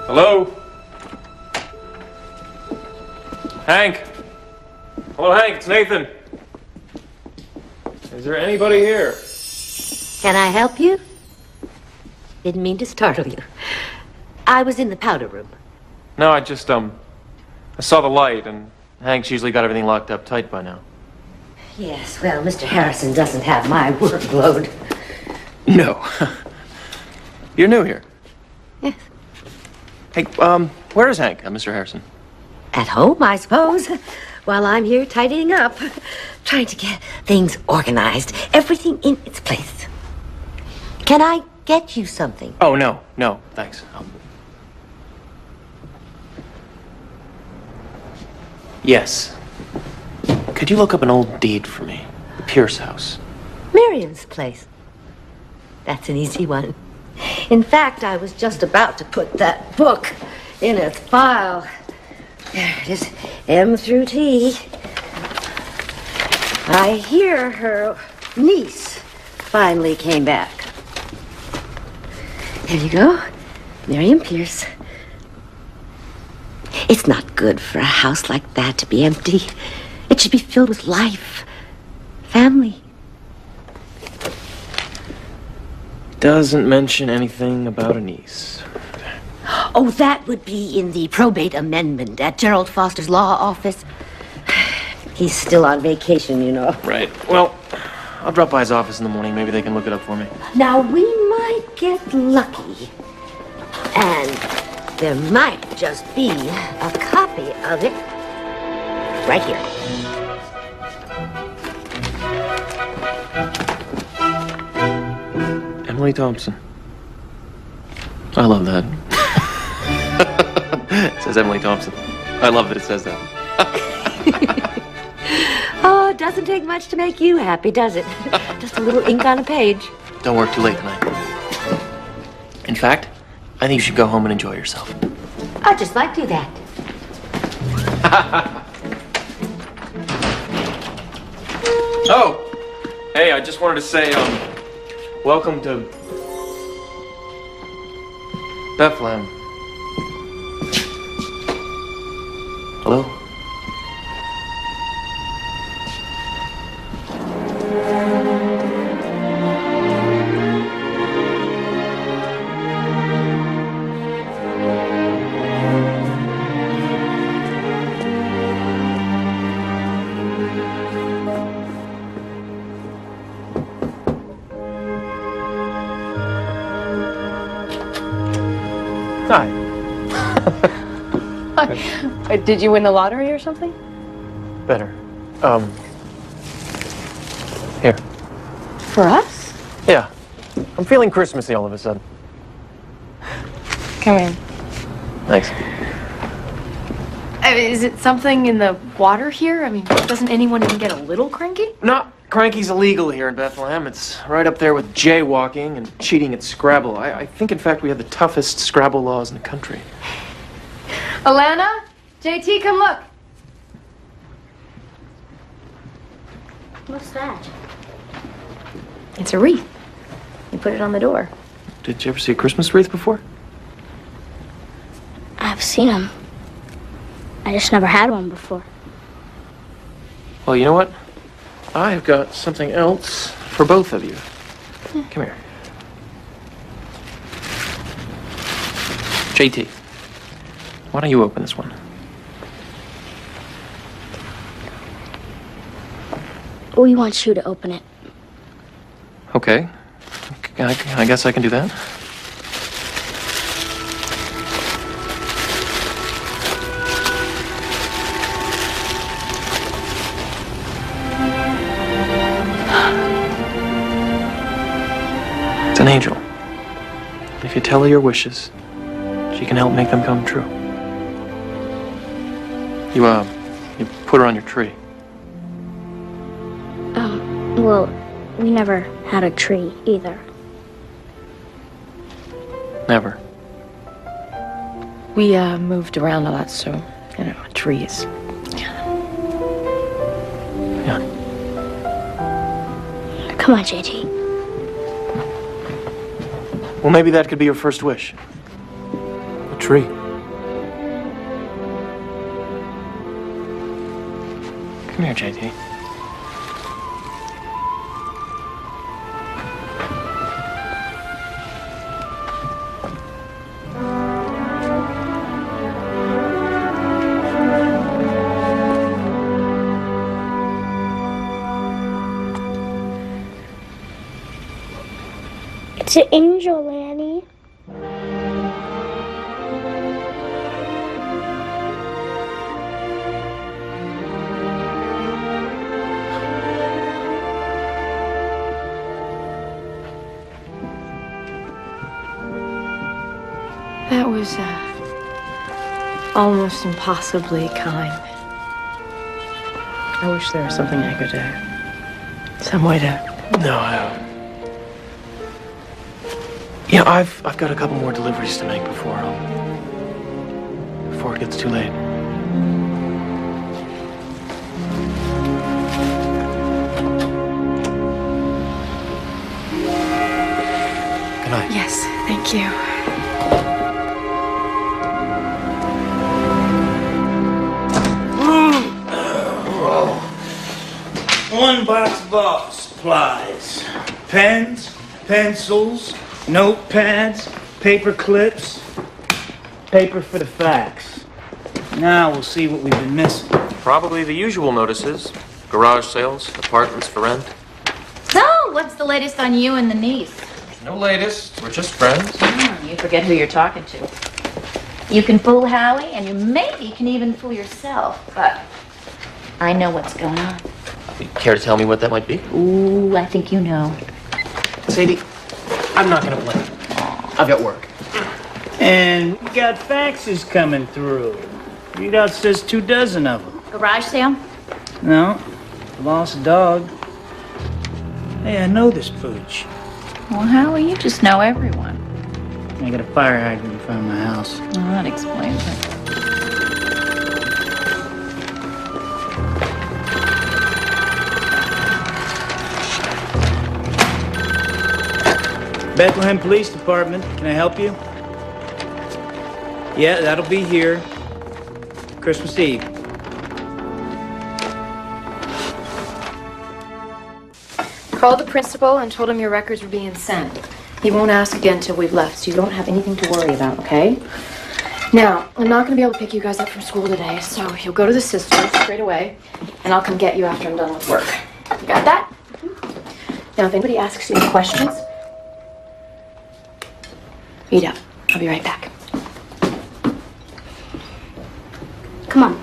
[SPEAKER 8] Hello? Hank? Hello, Hank, it's Nathan. Is there anybody here?
[SPEAKER 7] Can I help you? Didn't mean to startle you. I was in the powder room.
[SPEAKER 8] No, I just, I saw the light, and Hank's usually got everything locked up tight by now.
[SPEAKER 7] Yes, well, Mr. Harrison doesn't have my workload.
[SPEAKER 8] No. You're new here.
[SPEAKER 7] Yes.
[SPEAKER 8] Hey, where is Hank, Mr. Harrison?
[SPEAKER 7] At home, I suppose, while I'm here tidying up, trying to get things organized, everything in its place. Can I get you something?
[SPEAKER 8] Oh, no, thanks. Yes. Could you look up an old deed for me? Pierce House.
[SPEAKER 7] Miriam's place. That's an easy one. In fact, I was just about to put that book in its file. There it is, M through T. I hear her niece finally came back. There you go, Miriam Pierce. It's not good for a house like that to be empty. It should be filled with life, family.
[SPEAKER 8] Doesn't mention anything about a niece.
[SPEAKER 7] Oh, that would be in the probate amendment at Gerald Foster's law office. He's still on vacation, you know.
[SPEAKER 8] Right. Well, I'll drop by his office in the morning. Maybe they can look it up for me.
[SPEAKER 7] Now, we might get lucky. And there might just be a copy of it right here.
[SPEAKER 8] Emily Thompson. I love that. It says Emily Thompson. I love that it says that.
[SPEAKER 7] Oh, it doesn't take much to make you happy, does it? Just a little ink on a page.
[SPEAKER 8] Don't work too late tonight. In fact, I think you should go home and enjoy yourself.
[SPEAKER 7] I just might do that.
[SPEAKER 8] Oh! Hey, I just wanted to say, welcome to Bethlehem. Hello? Hi.
[SPEAKER 2] Did you win the lottery or something?
[SPEAKER 8] Better. Here.
[SPEAKER 2] For us?
[SPEAKER 8] Yeah. I'm feeling Christmassy all of a sudden.
[SPEAKER 2] Come in.
[SPEAKER 8] Thanks.
[SPEAKER 2] Is it something in the water here? I mean, doesn't anyone even get a little cranky?
[SPEAKER 8] No, cranky's illegal here in Bethlehem. It's right up there with jaywalking and cheating at Scrabble. I think, in fact, we have the toughest Scrabble laws in the country.
[SPEAKER 2] Alana? JT, come look.
[SPEAKER 1] What's that?
[SPEAKER 2] It's a wreath. You put it on the door.
[SPEAKER 8] Did you ever see a Christmas wreath before?
[SPEAKER 1] I've seen them. I just never had one before.
[SPEAKER 8] Well, you know what? I've got something else for both of you. Come here. JT, why don't you open this one?
[SPEAKER 1] We want you to open it.
[SPEAKER 8] Okay. I guess I can do that. It's an angel. If you tell her your wishes, she can help make them come true. You put her on your tree.
[SPEAKER 1] Well, we never had a tree either.
[SPEAKER 8] Never.
[SPEAKER 2] We moved around a lot, so, you know, trees.
[SPEAKER 8] Yeah.
[SPEAKER 1] Come on, JT.
[SPEAKER 8] Well, maybe that could be your first wish. A tree. Come here, JT.
[SPEAKER 1] It's an angel, Lanny.
[SPEAKER 2] That was, almost impossibly kind. I wish there was something I could, some way to...
[SPEAKER 8] No, yeah, I've got a couple more deliveries to make before it gets too late. Good night.
[SPEAKER 2] Yes, thank you.
[SPEAKER 14] One box of office supplies. Pens, pencils, notepads, paper clips, paper for the fax. Now we'll see what we've been missing.
[SPEAKER 8] Probably the usual notices. Garage sales, apartments for rent.
[SPEAKER 15] So, what's the latest on you and the niece?
[SPEAKER 8] No latest. We're just friends.
[SPEAKER 15] You forget who you're talking to. You can fool Howie, and you maybe can even fool yourself, but I know what's going on.
[SPEAKER 8] You care to tell me what that might be?
[SPEAKER 15] Ooh, I think you know.
[SPEAKER 8] Sadie, I'm not gonna play. I've got work.
[SPEAKER 14] And we got faxes coming through. Readout says 24 of them.
[SPEAKER 15] Garage sale?
[SPEAKER 14] No, lost dog. Hey, I know this pooch.
[SPEAKER 15] Well, Howie, you just know everyone.
[SPEAKER 14] I got a fire hydrant in front of my house.
[SPEAKER 15] Well, that explains it.
[SPEAKER 14] Bethlehem Police Department, can I help you? Yeah, that'll be here. Christmas Eve.
[SPEAKER 2] Called the principal and told him your records were being sent. He won't ask again till we've left, so you don't have anything to worry about, okay? Now, I'm not going to be able to pick you guys up from school today, so you'll go to the sisters straight away, and I'll come get you after I'm done with work. You got that? Now, if anybody asks you any questions, eat up. I'll be right back.
[SPEAKER 1] Come on.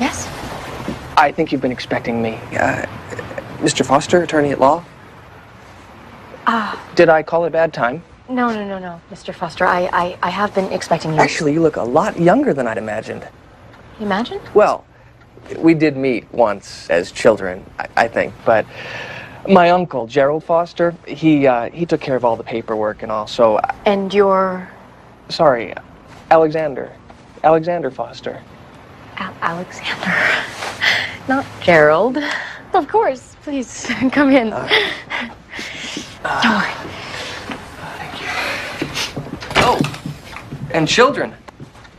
[SPEAKER 15] Yes?
[SPEAKER 17] I think you've been expecting me. Mr. Foster, attorney at law? Did I call it a bad time?
[SPEAKER 2] No, Mr. Foster. I have been expecting you.
[SPEAKER 17] Actually, you look a lot younger than I'd imagined.
[SPEAKER 2] Imagine?
[SPEAKER 17] Well, we did meet once as children, I think, but my uncle, Gerald Foster, he took care of all the paperwork and all, so...
[SPEAKER 2] And you're...
[SPEAKER 17] Sorry, Alexander Foster.
[SPEAKER 2] Alexander. Not Gerald. Of course. Please, come in. Don't worry.
[SPEAKER 17] Thank you. Oh, and children.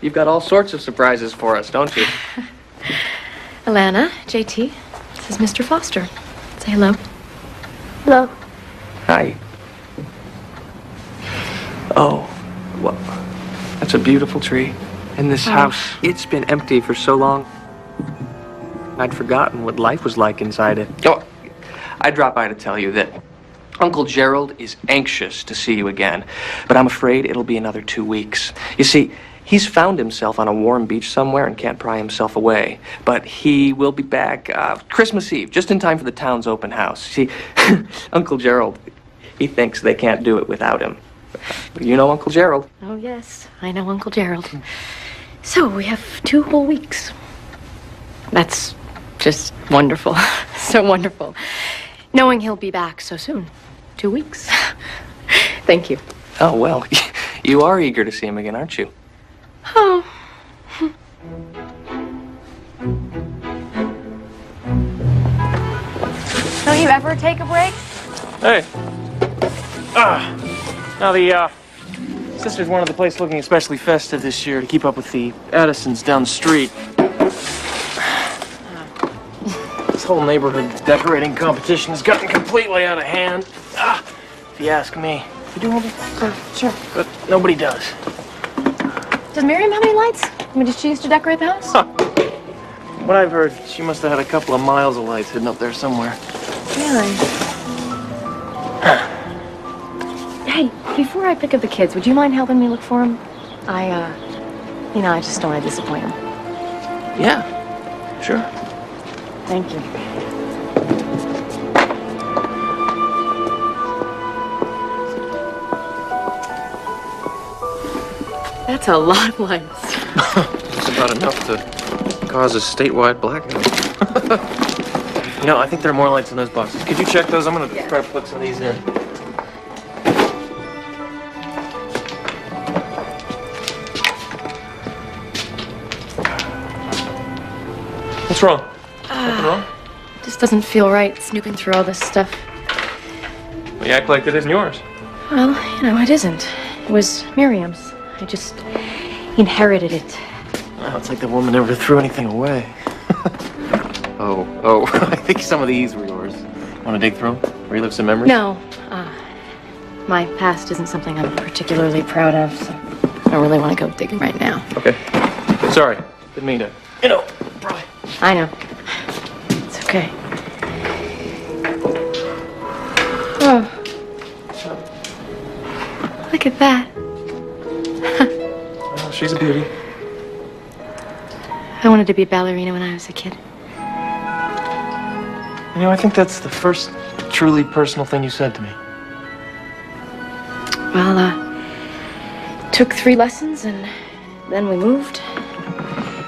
[SPEAKER 17] You've got all sorts of surprises for us, don't you?
[SPEAKER 2] Alana, JT, this is Mr. Foster. Say hello.
[SPEAKER 1] Hello.
[SPEAKER 17] Hi. Oh, well, that's a beautiful tree. And this house, it's been empty for so long. I'd forgotten what life was like inside it. Oh, I dropped by to tell you that Uncle Gerald is anxious to see you again, but I'm afraid it'll be another 2 weeks. You see, he's found himself on a warm beach somewhere and can't pry himself away. But he will be back Christmas Eve, just in time for the town's open house. See, Uncle Gerald, he thinks they can't do it without him. You know Uncle Gerald.
[SPEAKER 2] Oh, yes, I know Uncle Gerald. So, we have 2 whole weeks. That's just wonderful. So wonderful. Knowing he'll be back so soon. 2 weeks. Thank you.
[SPEAKER 17] Oh, well, you are eager to see him again, aren't you?
[SPEAKER 2] Oh.
[SPEAKER 15] Don't you ever take a break?
[SPEAKER 8] Hey. Now the sisters wanted the place looking especially festive this year to keep up with the Addisons down the street. This whole neighborhood decorating competition has gotten completely out of hand. If you ask me. You do all the...
[SPEAKER 2] Sure.
[SPEAKER 8] But nobody does.
[SPEAKER 2] Does Miriam have any lights? I mean, did she used to decorate the house?
[SPEAKER 8] What I've heard, she must have had a couple of miles of lights hidden up there somewhere.
[SPEAKER 2] Really? Hey, before I pick up the kids, would you mind helping me look for them? I just don't want to disappoint them.
[SPEAKER 8] Yeah, sure.
[SPEAKER 2] Thank you. That's a lot of lights.
[SPEAKER 8] It's about enough to cause a statewide blackout. You know, I think there are more lights in those boxes. Could you check those? I'm gonna try to plug some of these in. What's wrong? Something wrong?
[SPEAKER 2] Just doesn't feel right snooping through all this stuff.
[SPEAKER 8] Well, you act like it isn't yours.
[SPEAKER 2] Well, it isn't. It was Miriam's. I just inherited it.
[SPEAKER 8] Well, it's like the woman never threw anything away. Oh, I think some of these were yours. Want to dig through them? Relive some memories?
[SPEAKER 2] No. My past isn't something I'm particularly proud of, so I don't really want to go digging right now.
[SPEAKER 8] Okay. Sorry. Didn't mean to. Probably.
[SPEAKER 2] I know. It's okay. Oh. Look at that.
[SPEAKER 8] Well, she's a beauty.
[SPEAKER 2] I wanted to be a ballerina when I was a kid.
[SPEAKER 8] You know, I think that's the first truly personal thing you said to me.
[SPEAKER 2] Well, took 3 lessons and then we moved.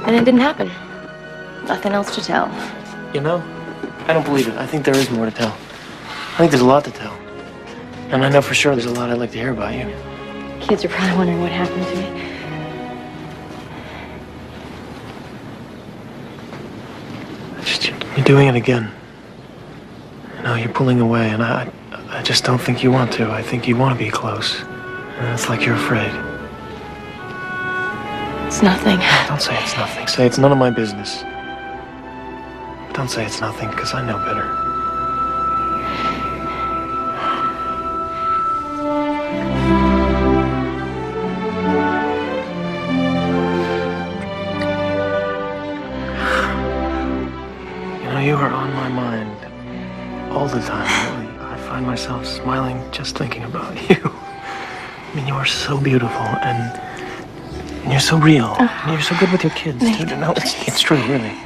[SPEAKER 2] And it didn't happen. Nothing else to tell.
[SPEAKER 8] You know, I don't believe it. I think there is more to tell. I think there's a lot to tell. And I know for sure there's a lot I'd like to hear about you.
[SPEAKER 2] Kids are probably wondering what happened to me.
[SPEAKER 8] You're doing it again. You know, you're pulling away, and I just don't think you want to. I think you want to be close. And it's like you're afraid.
[SPEAKER 2] It's nothing.
[SPEAKER 8] Don't say it's nothing. Say it's none of my business. But don't say it's nothing, because I know better. You know, you are on my mind all the time, really. I find myself smiling just thinking about you.
[SPEAKER 13] mean, you are so beautiful, and you're so real. And you're so good with your kids, too. No, it's true, really.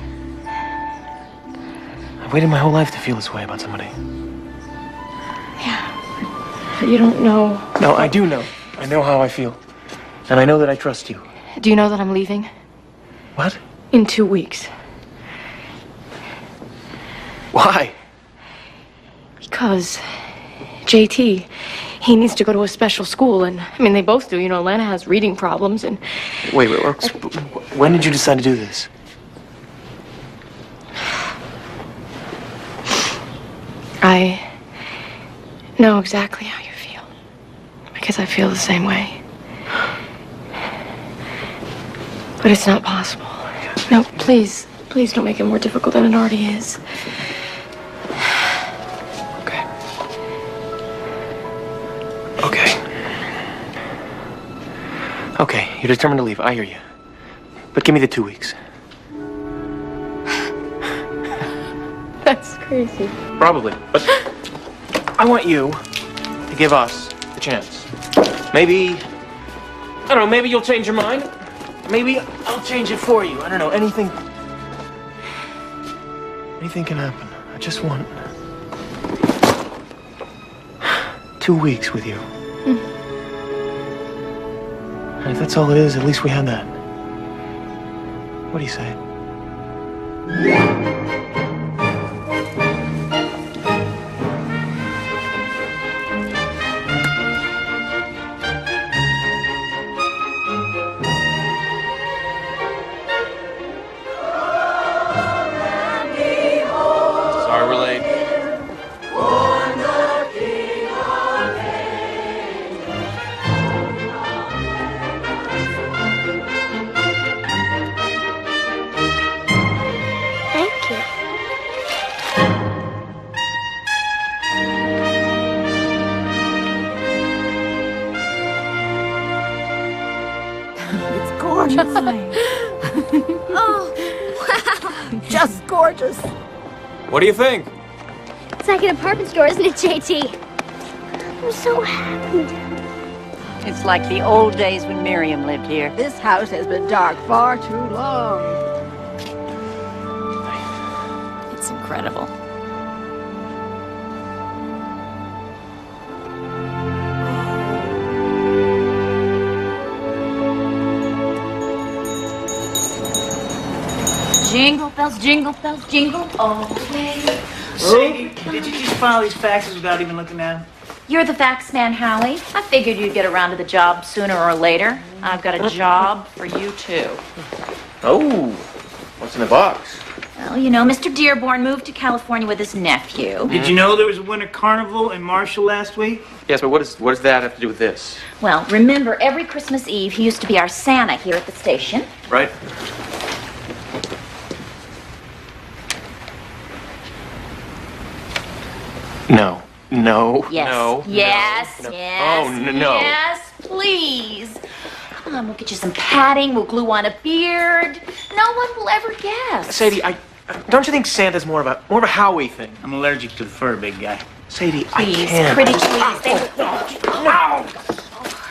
[SPEAKER 13] I've waited my whole life to feel this way about somebody.
[SPEAKER 2] But you don't know.
[SPEAKER 13] No, I do know. I know how I feel. And I know that I trust you.
[SPEAKER 2] Do you know that I'm leaving?
[SPEAKER 13] What?
[SPEAKER 2] In 2 weeks.
[SPEAKER 13] Why?
[SPEAKER 2] Because JT, he needs to go to a special school, and I mean, they both do. You know, Lana has reading problems, and
[SPEAKER 13] Wait, when did you decide to do this?
[SPEAKER 2] I know exactly how you feel. Because I feel the same way. But it's not possible. No, please don't make it more difficult than it already is.
[SPEAKER 13] Okay, you're determined to leave. I hear you. But give me the 2 weeks.
[SPEAKER 2] That's crazy.
[SPEAKER 13] Probably. But I want you to give us the chance. Maybe, I don't know, maybe you'll change your mind. Maybe I'll change it for you. I don't know, anything can happen. I just want 2 weeks with you. And if that's all it is, at least we had that. What do you say?
[SPEAKER 8] Sorry we're late.
[SPEAKER 1] Thank you.
[SPEAKER 9] It's gorgeous. Oh, wow. Just gorgeous.
[SPEAKER 8] What do you think?
[SPEAKER 1] It's like an apartment store, isn't it, JT? I'm so happy.
[SPEAKER 10] It's like the old days when Miriam lived here.
[SPEAKER 9] This house has been dark far too long.
[SPEAKER 15] It's incredible. Jingle bells, jingle all the way.
[SPEAKER 14] Sadie, did you just file these faxes without even looking at them?
[SPEAKER 15] You're the fax man, Hallie. I figured you'd get around to the job sooner or later. I've got a job for you, too.
[SPEAKER 8] Oh, what's in the box?
[SPEAKER 15] Well, you know, Mr. Dearborn moved to California with his nephew.
[SPEAKER 14] Did you know there was a winter carnival in Marshall last week?
[SPEAKER 8] Yes, but what does that have to do with this?
[SPEAKER 15] Well, remember, every Christmas Eve, he used to be our Santa here at the station.
[SPEAKER 8] Right? No. No.
[SPEAKER 15] Yes.
[SPEAKER 8] No.
[SPEAKER 15] Yes.
[SPEAKER 8] No.
[SPEAKER 15] Yes.
[SPEAKER 8] Oh, no.
[SPEAKER 15] Yes, please. Come on, we'll get you some padding. We'll glue on a beard. No one will ever guess.
[SPEAKER 13] Sadie, don't you think Santa's more of a Howie thing?
[SPEAKER 14] I'm allergic to the fur, big guy.
[SPEAKER 13] Sadie,
[SPEAKER 15] Please,
[SPEAKER 13] I can't.
[SPEAKER 15] pretty please.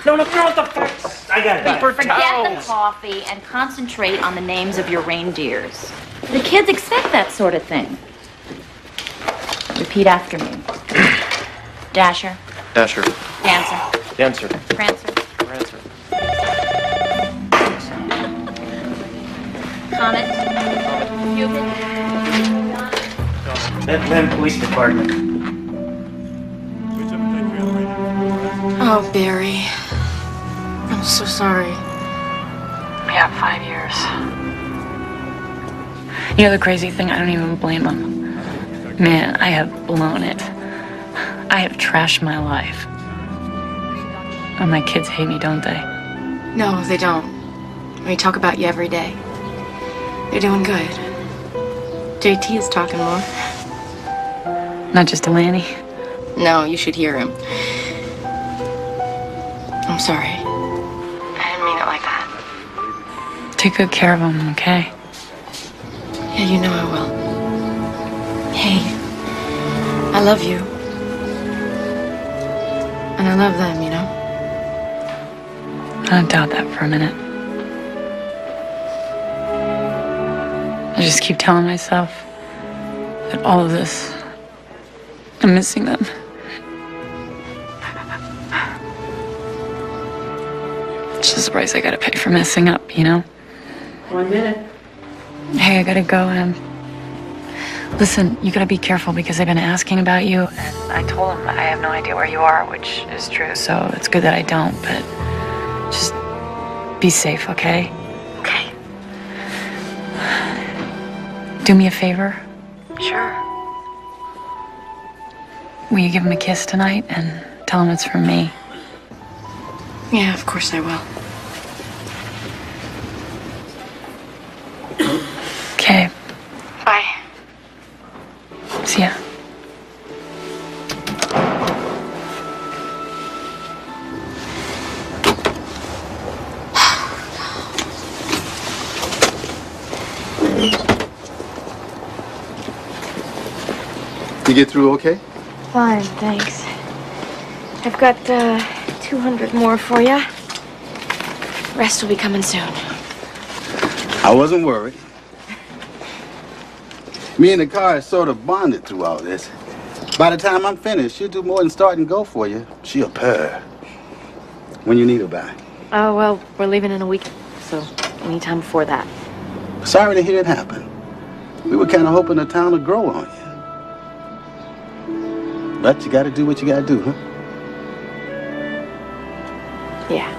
[SPEAKER 14] No, not the fax. I got it.
[SPEAKER 15] Forget the coffee and concentrate on the names of your reindeers. The kids expect that sort of thing. Repeat after me. Dasher.
[SPEAKER 8] Dasher.
[SPEAKER 15] Dancer.
[SPEAKER 8] Dancer.
[SPEAKER 15] Prancer.
[SPEAKER 8] Prancer.
[SPEAKER 15] Comet. Cupid.
[SPEAKER 14] Bethlehem Police Department.
[SPEAKER 2] Oh, Barry. I'm so sorry.
[SPEAKER 12] Yeah, 5 years. You know the crazy thing? I don't even blame him. Man, I have blown it. I have trashed my life. And my kids hate me, don't they?
[SPEAKER 2] No, they don't. We talk about you every day. You're doing good. JT is talking more.
[SPEAKER 12] Not just to Lanny.
[SPEAKER 2] No, you should hear him. I'm sorry. I didn't mean it like that.
[SPEAKER 12] Take good care of them, okay?
[SPEAKER 2] Yeah, you know I will. Hey, I love you. And I love them, you know?
[SPEAKER 12] Don't doubt that for a minute. I just keep telling myself that all of this, I'm missing them. It's just the price I gotta pay for messing up, you know?
[SPEAKER 16] 1 minute.
[SPEAKER 12] Hey, I gotta go. Listen, you gotta be careful because they've been asking about you, and I told them I have no idea where you are, which is true, so it's good that I don't, but just be safe, okay?
[SPEAKER 15] Okay.
[SPEAKER 12] Do me a favor.
[SPEAKER 15] Sure.
[SPEAKER 12] Will you give him a kiss tonight and tell him it's from me?
[SPEAKER 15] Yeah, of course I will.
[SPEAKER 12] Okay.
[SPEAKER 15] Bye.
[SPEAKER 12] See ya.
[SPEAKER 11] You get through okay?
[SPEAKER 15] Fine, thanks. I've got 200 more for you. Rest will be coming soon.
[SPEAKER 11] I wasn't worried. Me and the car is sort of bonded through all this. By the time I'm finished, she'll do more than start and go for you. She'll purr. When you need her back.
[SPEAKER 15] Oh, well, we're leaving in a week, so anytime before that.
[SPEAKER 11] Sorry to hear it happen. We were kind of hoping the town would grow on you. But you gotta do what you gotta do, huh?
[SPEAKER 15] Yeah.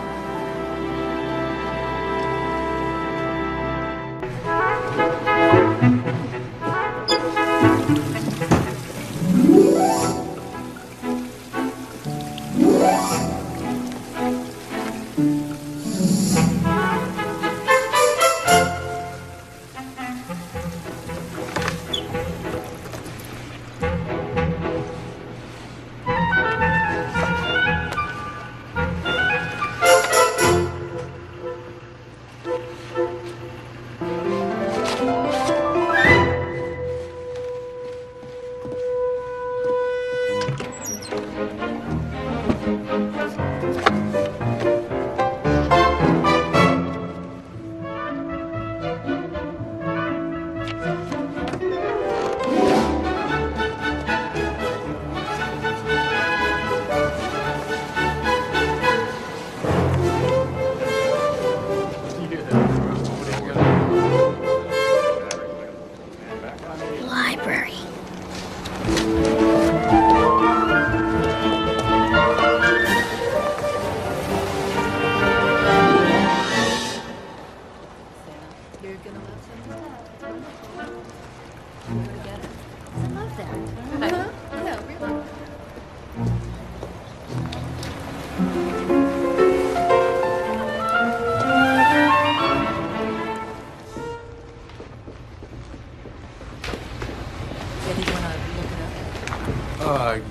[SPEAKER 1] Library.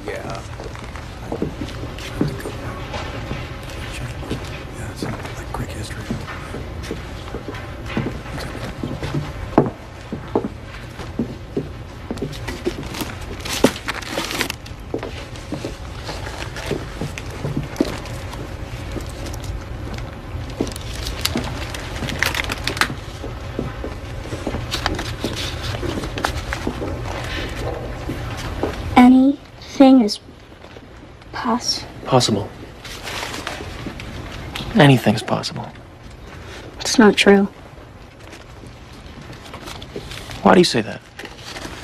[SPEAKER 18] Yeah. Yeah, it's like quick history.
[SPEAKER 1] Anything is
[SPEAKER 13] Possible. Anything's possible.
[SPEAKER 1] It's not true.
[SPEAKER 13] Why do you say that?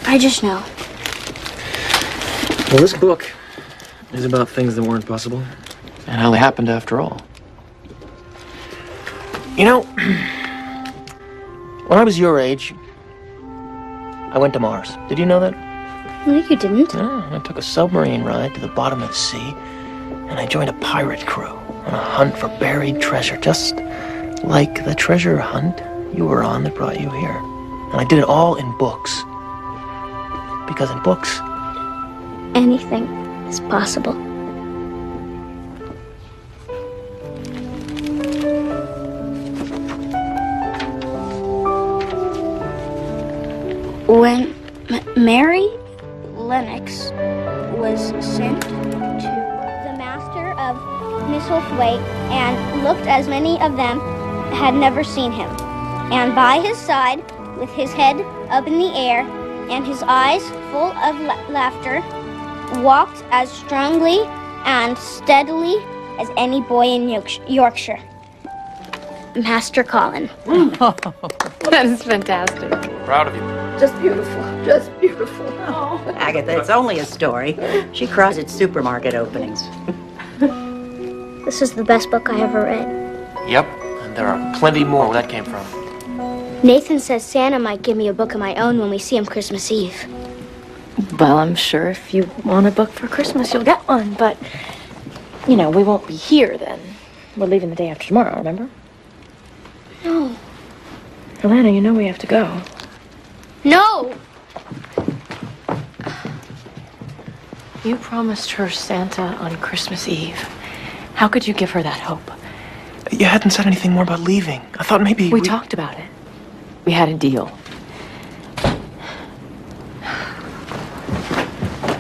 [SPEAKER 1] I just know.
[SPEAKER 13] Well, this book is about things that weren't possible and how they happened after all. You know, when I was your age, I went to Mars. Did you know that?
[SPEAKER 1] No, you didn't.
[SPEAKER 13] Yeah, I took a submarine ride to the bottom of the sea, and I joined a pirate crew on a hunt for buried treasure, just like the treasure hunt you were on that brought you here. And I did it all in books. Because in books,
[SPEAKER 1] Anything is possible. When Mary Lennox was sent to the master of his whole weight and looked as many of them had never seen him. And by his side, with his head up in the air and his eyes full of laughter, walked as strongly and steadily as any boy in Yorkshire. Master Colin.
[SPEAKER 12] That is fantastic.
[SPEAKER 8] Proud of you.
[SPEAKER 9] Just beautiful. Just beautiful.
[SPEAKER 10] Oh. Agatha, it's only a story. She cries at supermarket openings.
[SPEAKER 1] This is the best book I ever read.
[SPEAKER 8] Yep, and there are plenty more where that came from.
[SPEAKER 1] Nathan says Santa might give me a book of my own when we see him Christmas Eve.
[SPEAKER 2] Well, I'm sure if you want a book for Christmas, you'll get one, but, we won't be here then. We're leaving the day after tomorrow, remember?
[SPEAKER 1] No.
[SPEAKER 2] Alana, you know we have to go.
[SPEAKER 1] No!
[SPEAKER 2] You promised her Santa on Christmas Eve. How could you give her that hope?
[SPEAKER 13] You hadn't said anything more about leaving. I thought maybe
[SPEAKER 2] we talked about it. We had a deal.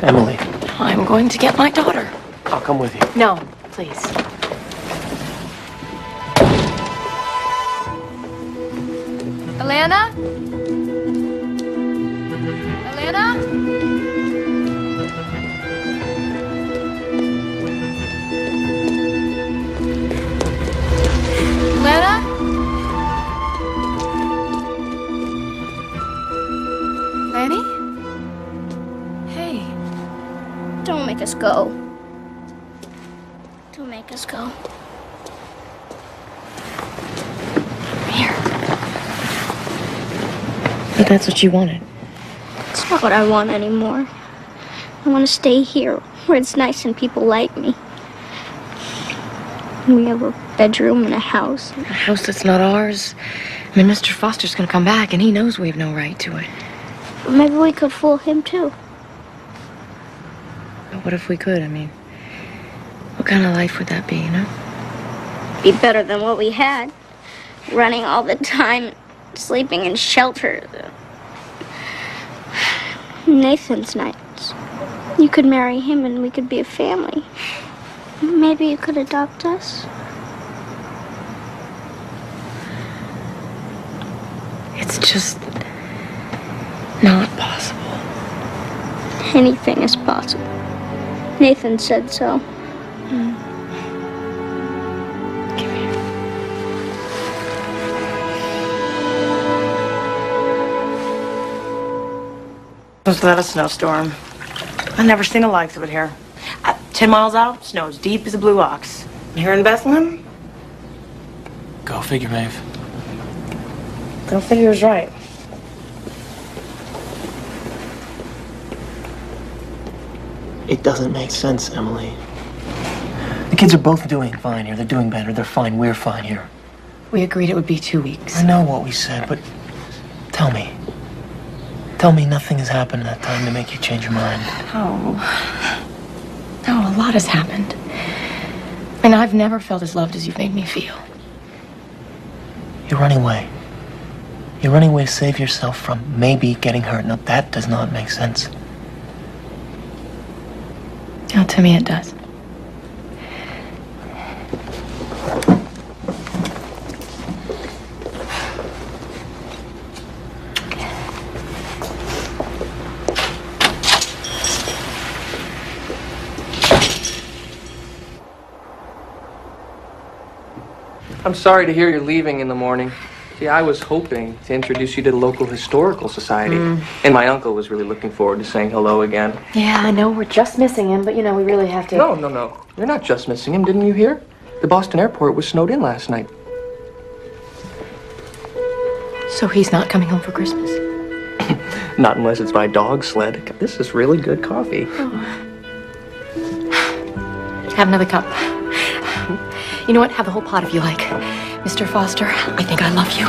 [SPEAKER 13] Emily.
[SPEAKER 2] I'm going to get my daughter.
[SPEAKER 13] I'll come with you.
[SPEAKER 2] No, please.
[SPEAKER 12] Alana? Alana? Alana? Lanny? Hey.
[SPEAKER 1] Don't make us go. Don't make us go.
[SPEAKER 2] But that's what you wanted.
[SPEAKER 1] It's not what I want anymore. I want to stay here, where it's nice and people like me. We have a bedroom and a house.
[SPEAKER 2] A house that's not ours. I mean, Mr. Foster's gonna come back, and he knows we have no right to it.
[SPEAKER 1] Maybe we could fool him, too.
[SPEAKER 2] But what if we could? I mean, what kind of life would that be,
[SPEAKER 1] Be better than what we had. Running all the time, sleeping in shelter. Nathan's nice. You could marry him and we could be a family. Maybe you could adopt us.
[SPEAKER 2] It's just not possible.
[SPEAKER 1] Anything is possible. Nathan said so.
[SPEAKER 3] Was that a snowstorm? I've never seen the likes of it here. 10 miles out, snow as deep as a blue ox. Here in Bethlehem?
[SPEAKER 13] Go figure, Maeve.
[SPEAKER 3] Go figure is right.
[SPEAKER 13] It doesn't make sense, Emily. The kids are both doing fine here. They're doing better. They're fine. We're fine here.
[SPEAKER 2] We agreed it would be 2 weeks.
[SPEAKER 13] I know what we said, but tell me. Tell me nothing has happened in that time to make you change your mind.
[SPEAKER 2] Oh. No, a lot has happened. And I've never felt as loved as you've made me feel.
[SPEAKER 13] You're running away. You're running away to save yourself from maybe getting hurt. Now, that does not make sense.
[SPEAKER 2] Oh, to me it does.
[SPEAKER 17] I'm sorry to hear you're leaving in the morning. See, I was hoping to introduce you to the local historical society. And my uncle was really looking forward to saying hello again.
[SPEAKER 2] Yeah, I know we're just missing him, but we really have to...
[SPEAKER 17] No. You're not just missing him, didn't you hear? The Boston airport was snowed in last night.
[SPEAKER 2] So he's not coming home for Christmas?
[SPEAKER 17] Not unless it's by dog sled. This is really good coffee.
[SPEAKER 2] Oh. Have another cup. You know what? Have the whole pot if you like. Mr. Foster, I think I love you.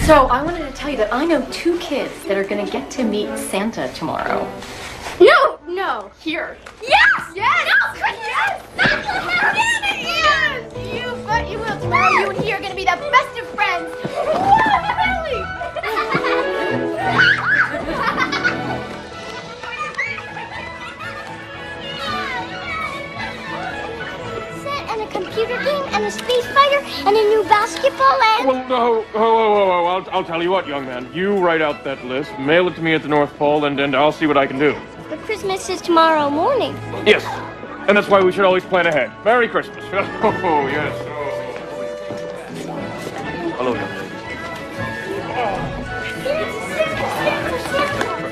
[SPEAKER 2] So, I wanted to tell you that I know 2 kids that are going to get to meet Santa tomorrow.
[SPEAKER 12] No. Here.
[SPEAKER 15] Yes!
[SPEAKER 12] Yes!
[SPEAKER 15] No, yes! Yes!
[SPEAKER 12] You bet you will. Tomorrow you and he are going to be the best of friends.
[SPEAKER 1] basketball and...
[SPEAKER 8] Well, no. Oh. I'll tell you what, young man. You write out that list, mail it to me at the North Pole, and I'll see what I can do.
[SPEAKER 1] But Christmas is tomorrow morning.
[SPEAKER 8] Yes. And that's why we should always plan ahead. Merry Christmas. Oh, yes. Hello, young lady.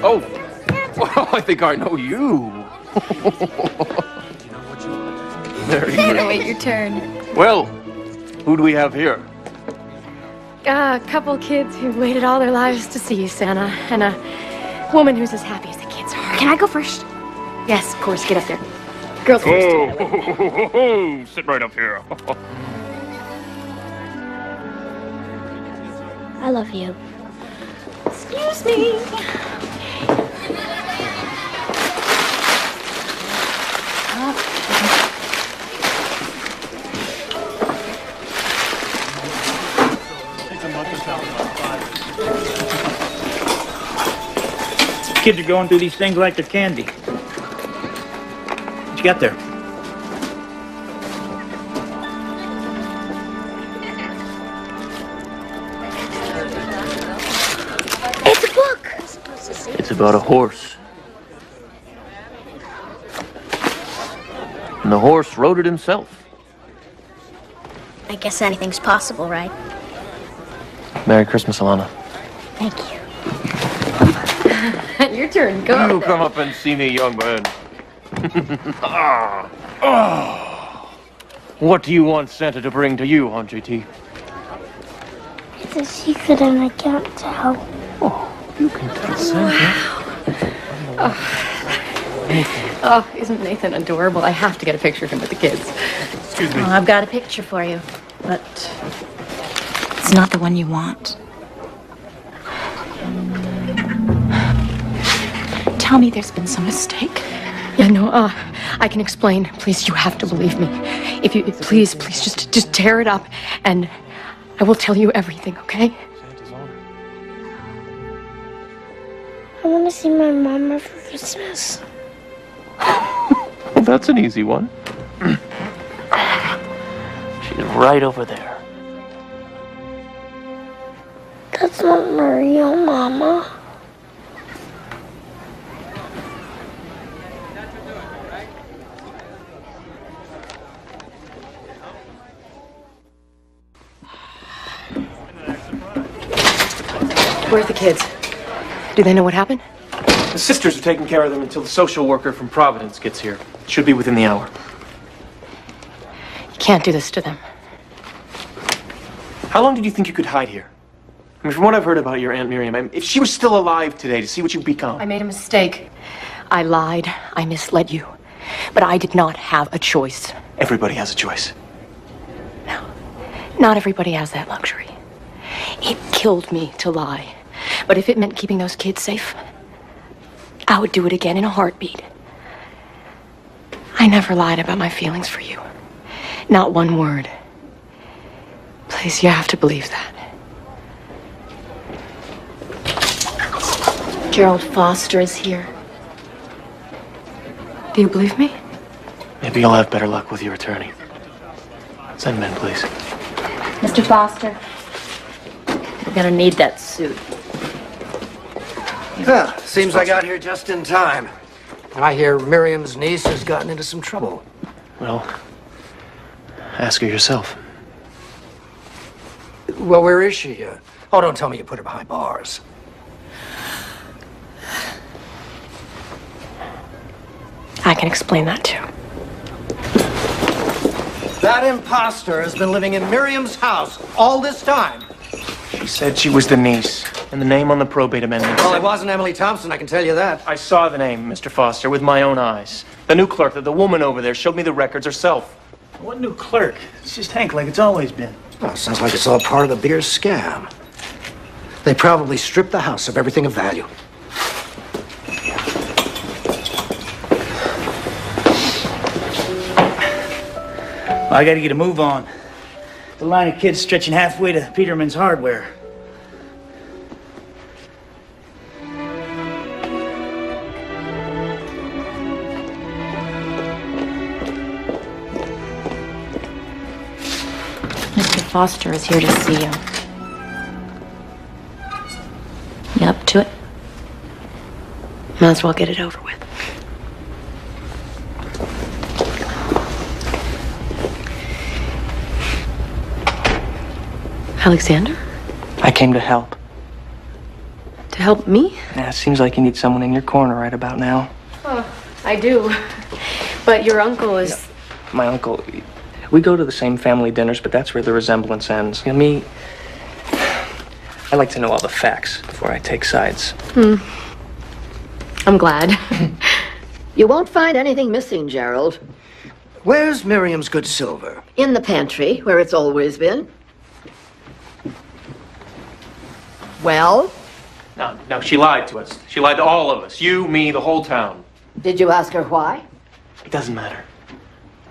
[SPEAKER 8] Oh. Well, I think I know you. Merry
[SPEAKER 12] Santa, wait your turn.
[SPEAKER 8] Well, who do we have here?
[SPEAKER 2] A couple kids who waited all their lives to see you, Santa, and a woman who's as happy as the kids are.
[SPEAKER 1] Can I go first?
[SPEAKER 2] Yes, of course. Get up there. Girls first.
[SPEAKER 8] Oh, sit right up here.
[SPEAKER 1] I love you.
[SPEAKER 2] Excuse me.
[SPEAKER 14] Kids are going through these things like they're candy. What you got there?
[SPEAKER 1] It's a book.
[SPEAKER 8] It's about a horse. And the horse wrote it himself.
[SPEAKER 1] I guess anything's possible, right?
[SPEAKER 8] Merry Christmas, Alana.
[SPEAKER 1] Thank you.
[SPEAKER 2] Your turn. Go
[SPEAKER 8] You
[SPEAKER 2] up there.
[SPEAKER 8] come up and see me, young man. What do you want Santa to bring to you, Aunt JT?
[SPEAKER 1] It's a secret and I can't tell.
[SPEAKER 8] Oh, you can tell Santa.
[SPEAKER 2] Wow. Oh, isn't Nathan adorable? I have to get a picture of him with the kids.
[SPEAKER 8] Excuse me.
[SPEAKER 15] Oh, I've got a picture for you, but it's not the one you want. Tell me there's been some mistake.
[SPEAKER 2] Yeah, no, I can explain. Please, you have to believe me. If you, please, just tear it up, and I will tell you everything, okay?
[SPEAKER 1] I want to see my mama for Christmas.
[SPEAKER 8] Well, that's an easy one. She's right over there.
[SPEAKER 1] That's not my real mama.
[SPEAKER 2] Where's the kids? Do they know what happened?
[SPEAKER 13] The sisters are taking care of them until the social worker from Providence gets here. Should be within the hour.
[SPEAKER 2] You can't do this to them.
[SPEAKER 13] How long did you think you could hide here? I mean, from what I've heard about your Aunt Miriam, if she was still alive today to see what you've become.
[SPEAKER 2] I made a mistake. I lied. I misled you. But I did not have a choice.
[SPEAKER 13] Everybody has a choice.
[SPEAKER 2] No. Not everybody has that luxury. It killed me to lie. But if it meant keeping those kids safe, I would do it again in a heartbeat. I never lied about my feelings for you. Not one word. Please, you have to believe that. Gerald Foster is here. Do you believe me?
[SPEAKER 13] Maybe you'll have better luck with your attorney. Send him in, please.
[SPEAKER 15] Mr. Foster, we're gonna need that suit.
[SPEAKER 19] Yeah, seems I got here just in time. I hear Miriam's niece has gotten into some trouble.
[SPEAKER 13] Well, ask her yourself.
[SPEAKER 19] Well, where is she? Oh, don't tell me you put her behind bars.
[SPEAKER 2] I can explain that too.
[SPEAKER 19] That imposter has been living in Miriam's house all this time.
[SPEAKER 13] She said she was the niece, and the name on the probate amendment
[SPEAKER 19] Well,
[SPEAKER 13] said...
[SPEAKER 19] it wasn't Emily Thompson, I can tell you that.
[SPEAKER 13] I saw the name, Mr. Foster, with my own eyes. The new clerk, the woman over there, showed me the records herself.
[SPEAKER 14] What new clerk? It's just Hank like it's always been.
[SPEAKER 19] Well, sounds like it's all part of the bigger scam. They probably stripped the house of everything of value.
[SPEAKER 14] I gotta get a move on. The line of kids stretching halfway to Peterman's Hardware.
[SPEAKER 15] Mr. Foster is here to see you. You up to it?
[SPEAKER 16] Might as well get it over with. Alexander?
[SPEAKER 17] I came to help.
[SPEAKER 16] To help me?
[SPEAKER 17] Yeah, it seems like you need someone in your corner right about now.
[SPEAKER 16] Oh, I do. But your uncle is...
[SPEAKER 17] My uncle, we go to the same family dinners, but that's where the resemblance ends. You know, me, I like to know all the facts before I take sides.
[SPEAKER 16] I'm glad.
[SPEAKER 9] You won't find anything missing, Gerald.
[SPEAKER 19] Where's Miriam's good silver?
[SPEAKER 9] In the pantry, where it's always been. Well?
[SPEAKER 13] No, she lied to us. She lied to all of us. You, me, the whole town.
[SPEAKER 9] Did you ask her why?
[SPEAKER 13] It doesn't matter.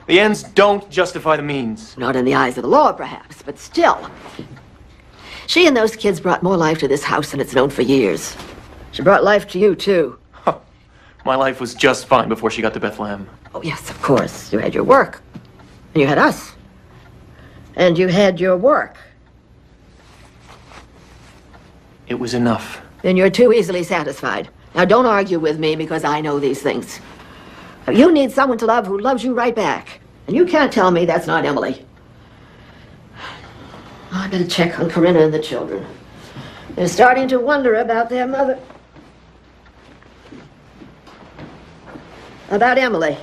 [SPEAKER 13] The ends don't justify the means.
[SPEAKER 9] Not in the eyes of the law, perhaps, but still. She and those kids brought more life to this house than it's known for years. She brought life to you, too.
[SPEAKER 13] My life was just fine before she got to Bethlehem.
[SPEAKER 9] Oh, yes, of course. You had your work. And you had us. And you had your work.
[SPEAKER 13] It was enough.
[SPEAKER 9] Then you're too easily satisfied. Now, don't argue with me because I know these things. You need someone to love who loves you right back. And you can't tell me that's not Emily. I better check on Corinna and the children. They're starting to wonder about their mother. About Emily.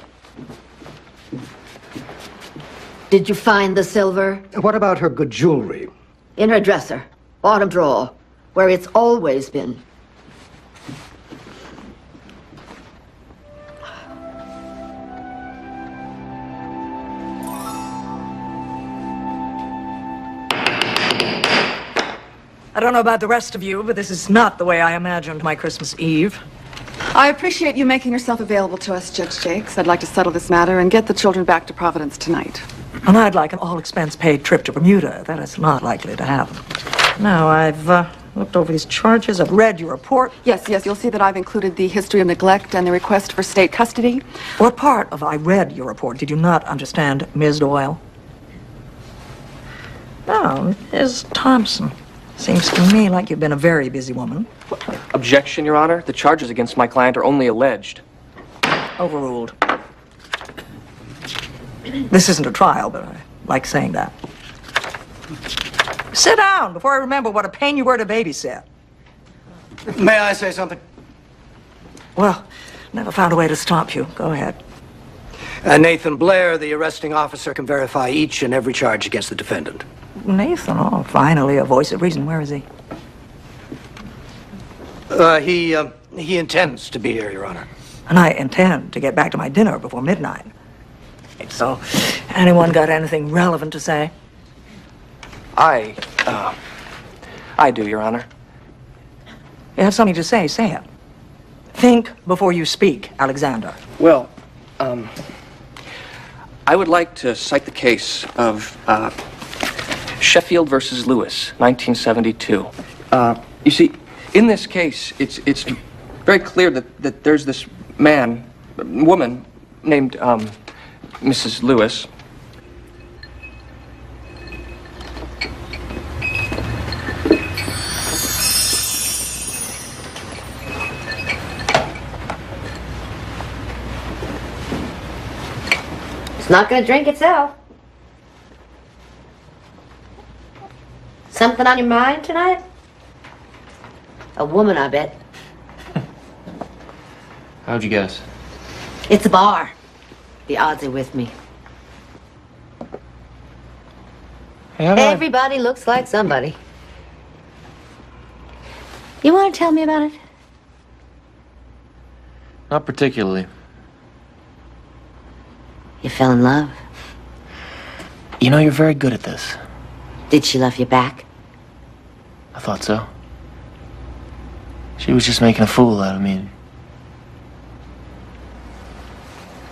[SPEAKER 9] Did you find the silver?
[SPEAKER 19] What about her good jewelry?
[SPEAKER 9] In her dresser, bottom drawer, where it's always been.
[SPEAKER 3] I don't know about the rest of you, but this is not the way I imagined my Christmas Eve.
[SPEAKER 5] I appreciate you making yourself available to us, Judge Jakes. I'd like to settle this matter and get the children back to Providence tonight.
[SPEAKER 3] And I'd like an all-expense-paid trip to Bermuda. That is not likely to happen. Now, I've looked over these charges. I've read your report.
[SPEAKER 5] Yes, you'll see that I've included the history of neglect and the request for state custody.
[SPEAKER 3] What part of I read your report did you not understand, Ms. Doyle? Oh, Ms. Thompson. Seems to me like you've been a very busy woman.
[SPEAKER 17] Objection, Your Honor. The charges against my client are only alleged.
[SPEAKER 3] Overruled. This isn't a trial, but I like saying that. Sit down before I remember what a pain you were to babysit.
[SPEAKER 19] May I say something?
[SPEAKER 3] Well, never found a way to stop you. Go ahead.
[SPEAKER 19] Nathan Blair, the arresting officer, can verify each and every charge against the defendant.
[SPEAKER 3] Nathan, oh, finally, a voice of reason. Where is he?
[SPEAKER 19] He intends to be here, Your Honor.
[SPEAKER 3] And I intend to get back to my dinner before midnight. So, anyone got anything relevant to say?
[SPEAKER 17] I do, Your Honor.
[SPEAKER 3] You have something to say, say it. Think before you speak, Alexander.
[SPEAKER 17] Well, I would like to cite the case of Sheffield versus Lewis, 1972. You see, in this case, it's very clear that there's this woman named Mrs. Lewis.
[SPEAKER 7] It's not going to drink itself. Something on your mind tonight? A woman, I bet.
[SPEAKER 8] How'd you guess?
[SPEAKER 7] It's a bar. The odds are with me.
[SPEAKER 8] Hey, how do I-
[SPEAKER 7] Everybody looks like somebody. You want to tell me about it?
[SPEAKER 8] Not particularly.
[SPEAKER 7] You fell in love.
[SPEAKER 8] You know, you're very good at this.
[SPEAKER 7] Did she love you back?
[SPEAKER 8] I thought so. She was just making a fool out of me.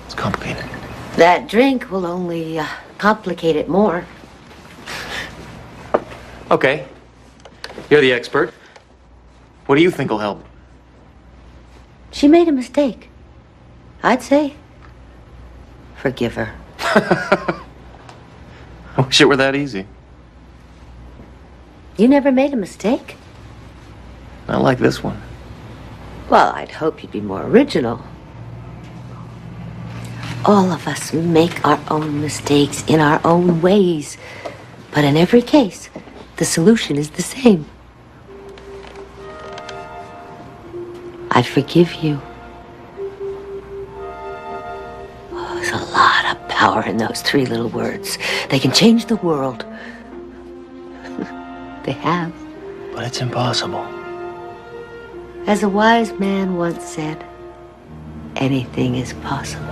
[SPEAKER 8] It's complicated.
[SPEAKER 7] That drink will only complicate it more.
[SPEAKER 8] Okay. You're the expert. What do you think will help?
[SPEAKER 7] She made a mistake. I'd say forgive her.
[SPEAKER 8] I wish it were that easy.
[SPEAKER 7] You never made a mistake?
[SPEAKER 8] Not like this one.
[SPEAKER 7] Well, I'd hope you'd be more original. All of us make our own mistakes in our own ways. But in every case, the solution is the same. I forgive you. Oh, there's a lot of power in those 3 little words. They can change the world. They have.
[SPEAKER 8] But it's impossible.
[SPEAKER 7] As a wise man once said, anything is possible.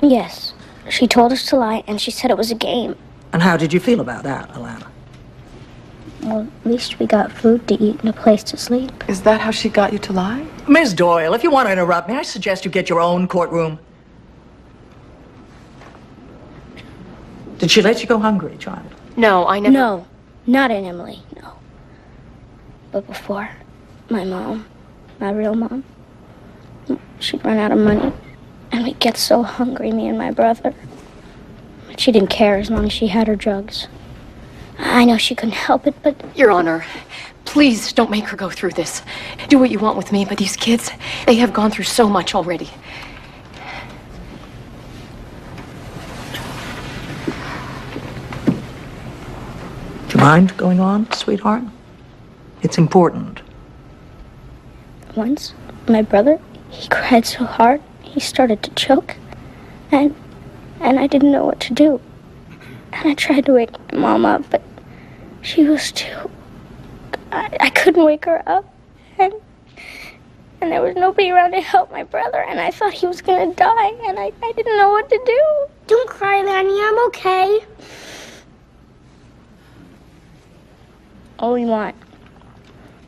[SPEAKER 1] Yes. She told us to lie, and she said it was a game.
[SPEAKER 20] And how did you feel about that, Alana?
[SPEAKER 1] Well, at least we got food to eat and a place to sleep.
[SPEAKER 5] Is that how she got you to lie?
[SPEAKER 20] Miss Doyle, if you want to interrupt me, I suggest you get your own courtroom. Did she let you go hungry, child?
[SPEAKER 2] No, I never...
[SPEAKER 1] No, not in Emily, no. But before, my mom, my real mom, she'd run out of money. And we'd get so hungry, me and my brother. But she didn't care as long as she had her drugs. I know she couldn't help it, but...
[SPEAKER 2] Your Honor, please don't make her go through this. Do what you want with me, but these kids, they have gone through so much already.
[SPEAKER 20] Do you mind going on, sweetheart? It's important.
[SPEAKER 1] Once, my brother, he cried so hard, he started to choke. And I didn't know what to do. And I tried to wake my mom up, but she was too... I couldn't wake her up. And there was nobody around to help my brother, and I thought he was gonna die, and I didn't know what to do. Don't cry, Lanny, I'm okay. All we want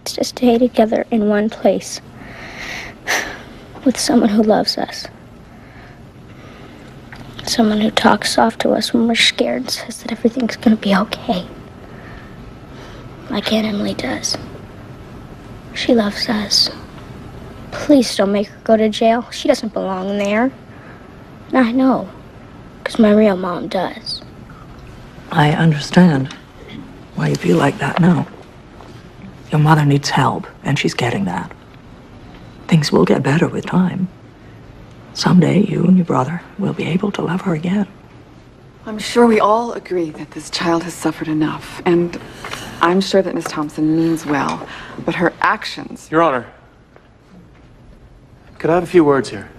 [SPEAKER 1] is to stay together in one place with someone who loves us. Someone who talks soft to us when we're scared and says that everything's gonna be okay. Like Aunt Emily does. She loves us. Please don't make her go to jail. She doesn't belong there. And I know, because my real mom does.
[SPEAKER 20] I understand why you feel like that now. Your mother needs help, and she's getting that. Things will get better with time. Someday, you and your brother will be able to love her again.
[SPEAKER 5] I'm sure we all agree that this child has suffered enough, and I'm sure that Miss Thompson means well, but her actions...
[SPEAKER 8] Your Honor, could I have a few words here?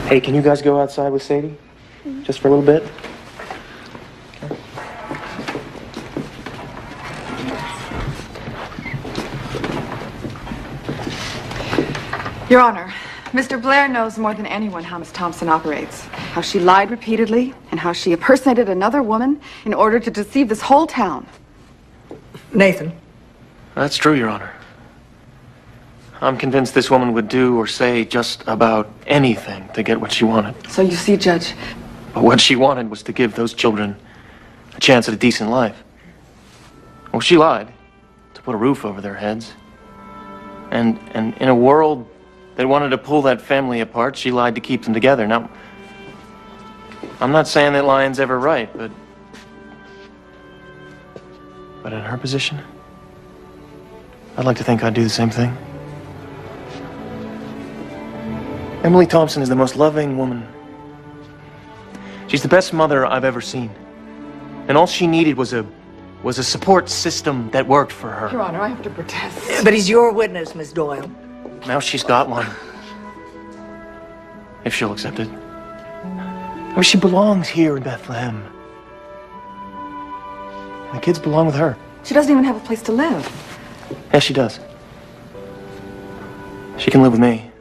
[SPEAKER 8] Hey, can you guys go outside with Sadie? Just for a little bit?
[SPEAKER 5] Your Honor, Mr. Blair knows more than anyone how Miss Thompson operates. How she lied repeatedly, and how she impersonated another woman in order to deceive this whole town.
[SPEAKER 20] Nathan.
[SPEAKER 8] That's true, Your Honor. I'm convinced this woman would do or say just about anything to get what she wanted.
[SPEAKER 5] So you see, Judge...
[SPEAKER 8] But what she wanted was to give those children a chance at a decent life. Well, she lied to put a roof over their heads. And in a world that wanted to pull that family apart, she lied to keep them together. Now, I'm not saying that lying's ever right, but in her position, I'd like to think I'd do the same thing. Emily Thompson is the most loving woman. She's the best mother I've ever seen. And all she needed was a support system that worked for her.
[SPEAKER 5] Your Honor, I have to protest.
[SPEAKER 20] But he's your witness, Miss Doyle.
[SPEAKER 8] Now she's got one. If she'll accept it. I mean, she belongs here in Bethlehem. The kids belong with her.
[SPEAKER 5] She doesn't even have a place to live.
[SPEAKER 8] Yes, she does. She can live with me.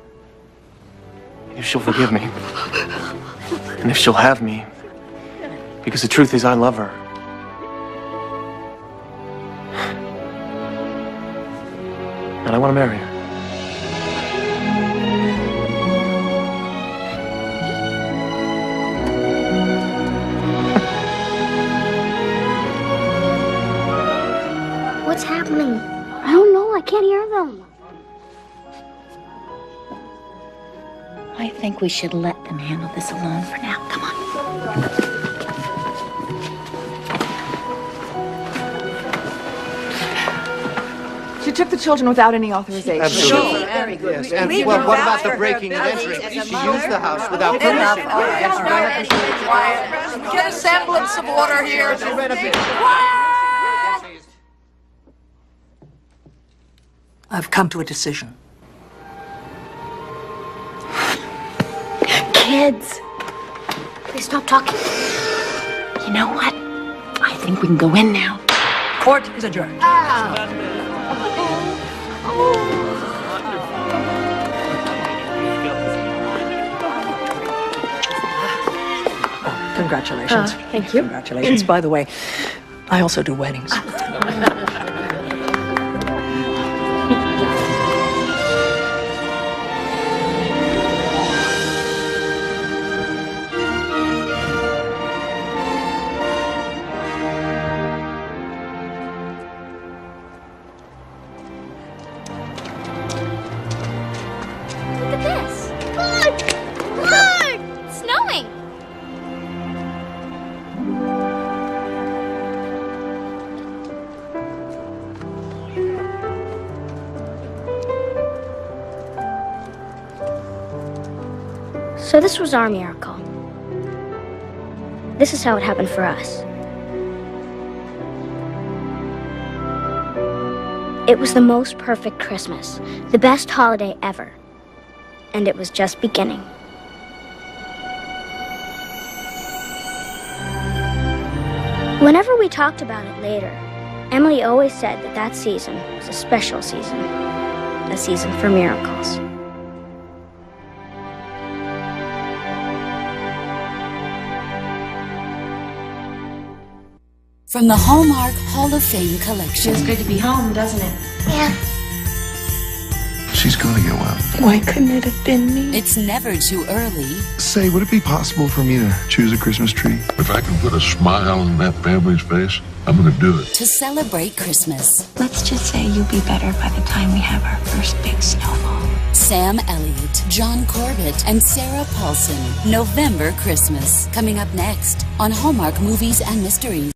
[SPEAKER 8] If
[SPEAKER 13] she'll forgive me. And if she'll have me. Because the truth is, I love her. And I want to marry her.
[SPEAKER 1] What's happening? I don't know. I can't hear them.
[SPEAKER 15] I think we should let them handle this alone for now. Come on.
[SPEAKER 5] She took the children without any authorization.
[SPEAKER 19] Absolutely.
[SPEAKER 9] Very good.
[SPEAKER 19] Yes, and well, what about the breaking and entering? She used the house without permission.
[SPEAKER 10] Get a semblance of order here.
[SPEAKER 20] I've come to a decision.
[SPEAKER 15] Kids,
[SPEAKER 1] Please stop talking.
[SPEAKER 15] you know what? I think we can go in now.
[SPEAKER 20] Court is adjourned. Congratulations.
[SPEAKER 15] Thank you.
[SPEAKER 20] Congratulations. By the way, I also do weddings.
[SPEAKER 1] Look at this. Look! Look! It's snowing. So this was our miracle. This is how it happened for us. It was the most perfect Christmas, the best holiday ever. And it was just beginning. Whenever we talked about it later, Emily always said that that season was a special season, a season for miracles.
[SPEAKER 21] From the Hallmark Hall of Fame collection.
[SPEAKER 15] Feels good to be home, doesn't it?
[SPEAKER 1] Yeah.
[SPEAKER 22] She's gonna get well.
[SPEAKER 21] Why couldn't it have been me? It's never too early.
[SPEAKER 22] Say, would it be possible for me to choose a Christmas tree? If I can put a smile on that family's face, I'm gonna do it.
[SPEAKER 21] To celebrate Christmas.
[SPEAKER 12] Let's just say you'll be better by the time we have our first big snowball.
[SPEAKER 21] Sam Elliott, John Corbett, and Sarah Paulson. November Christmas. Coming up next on Hallmark Movies and Mysteries.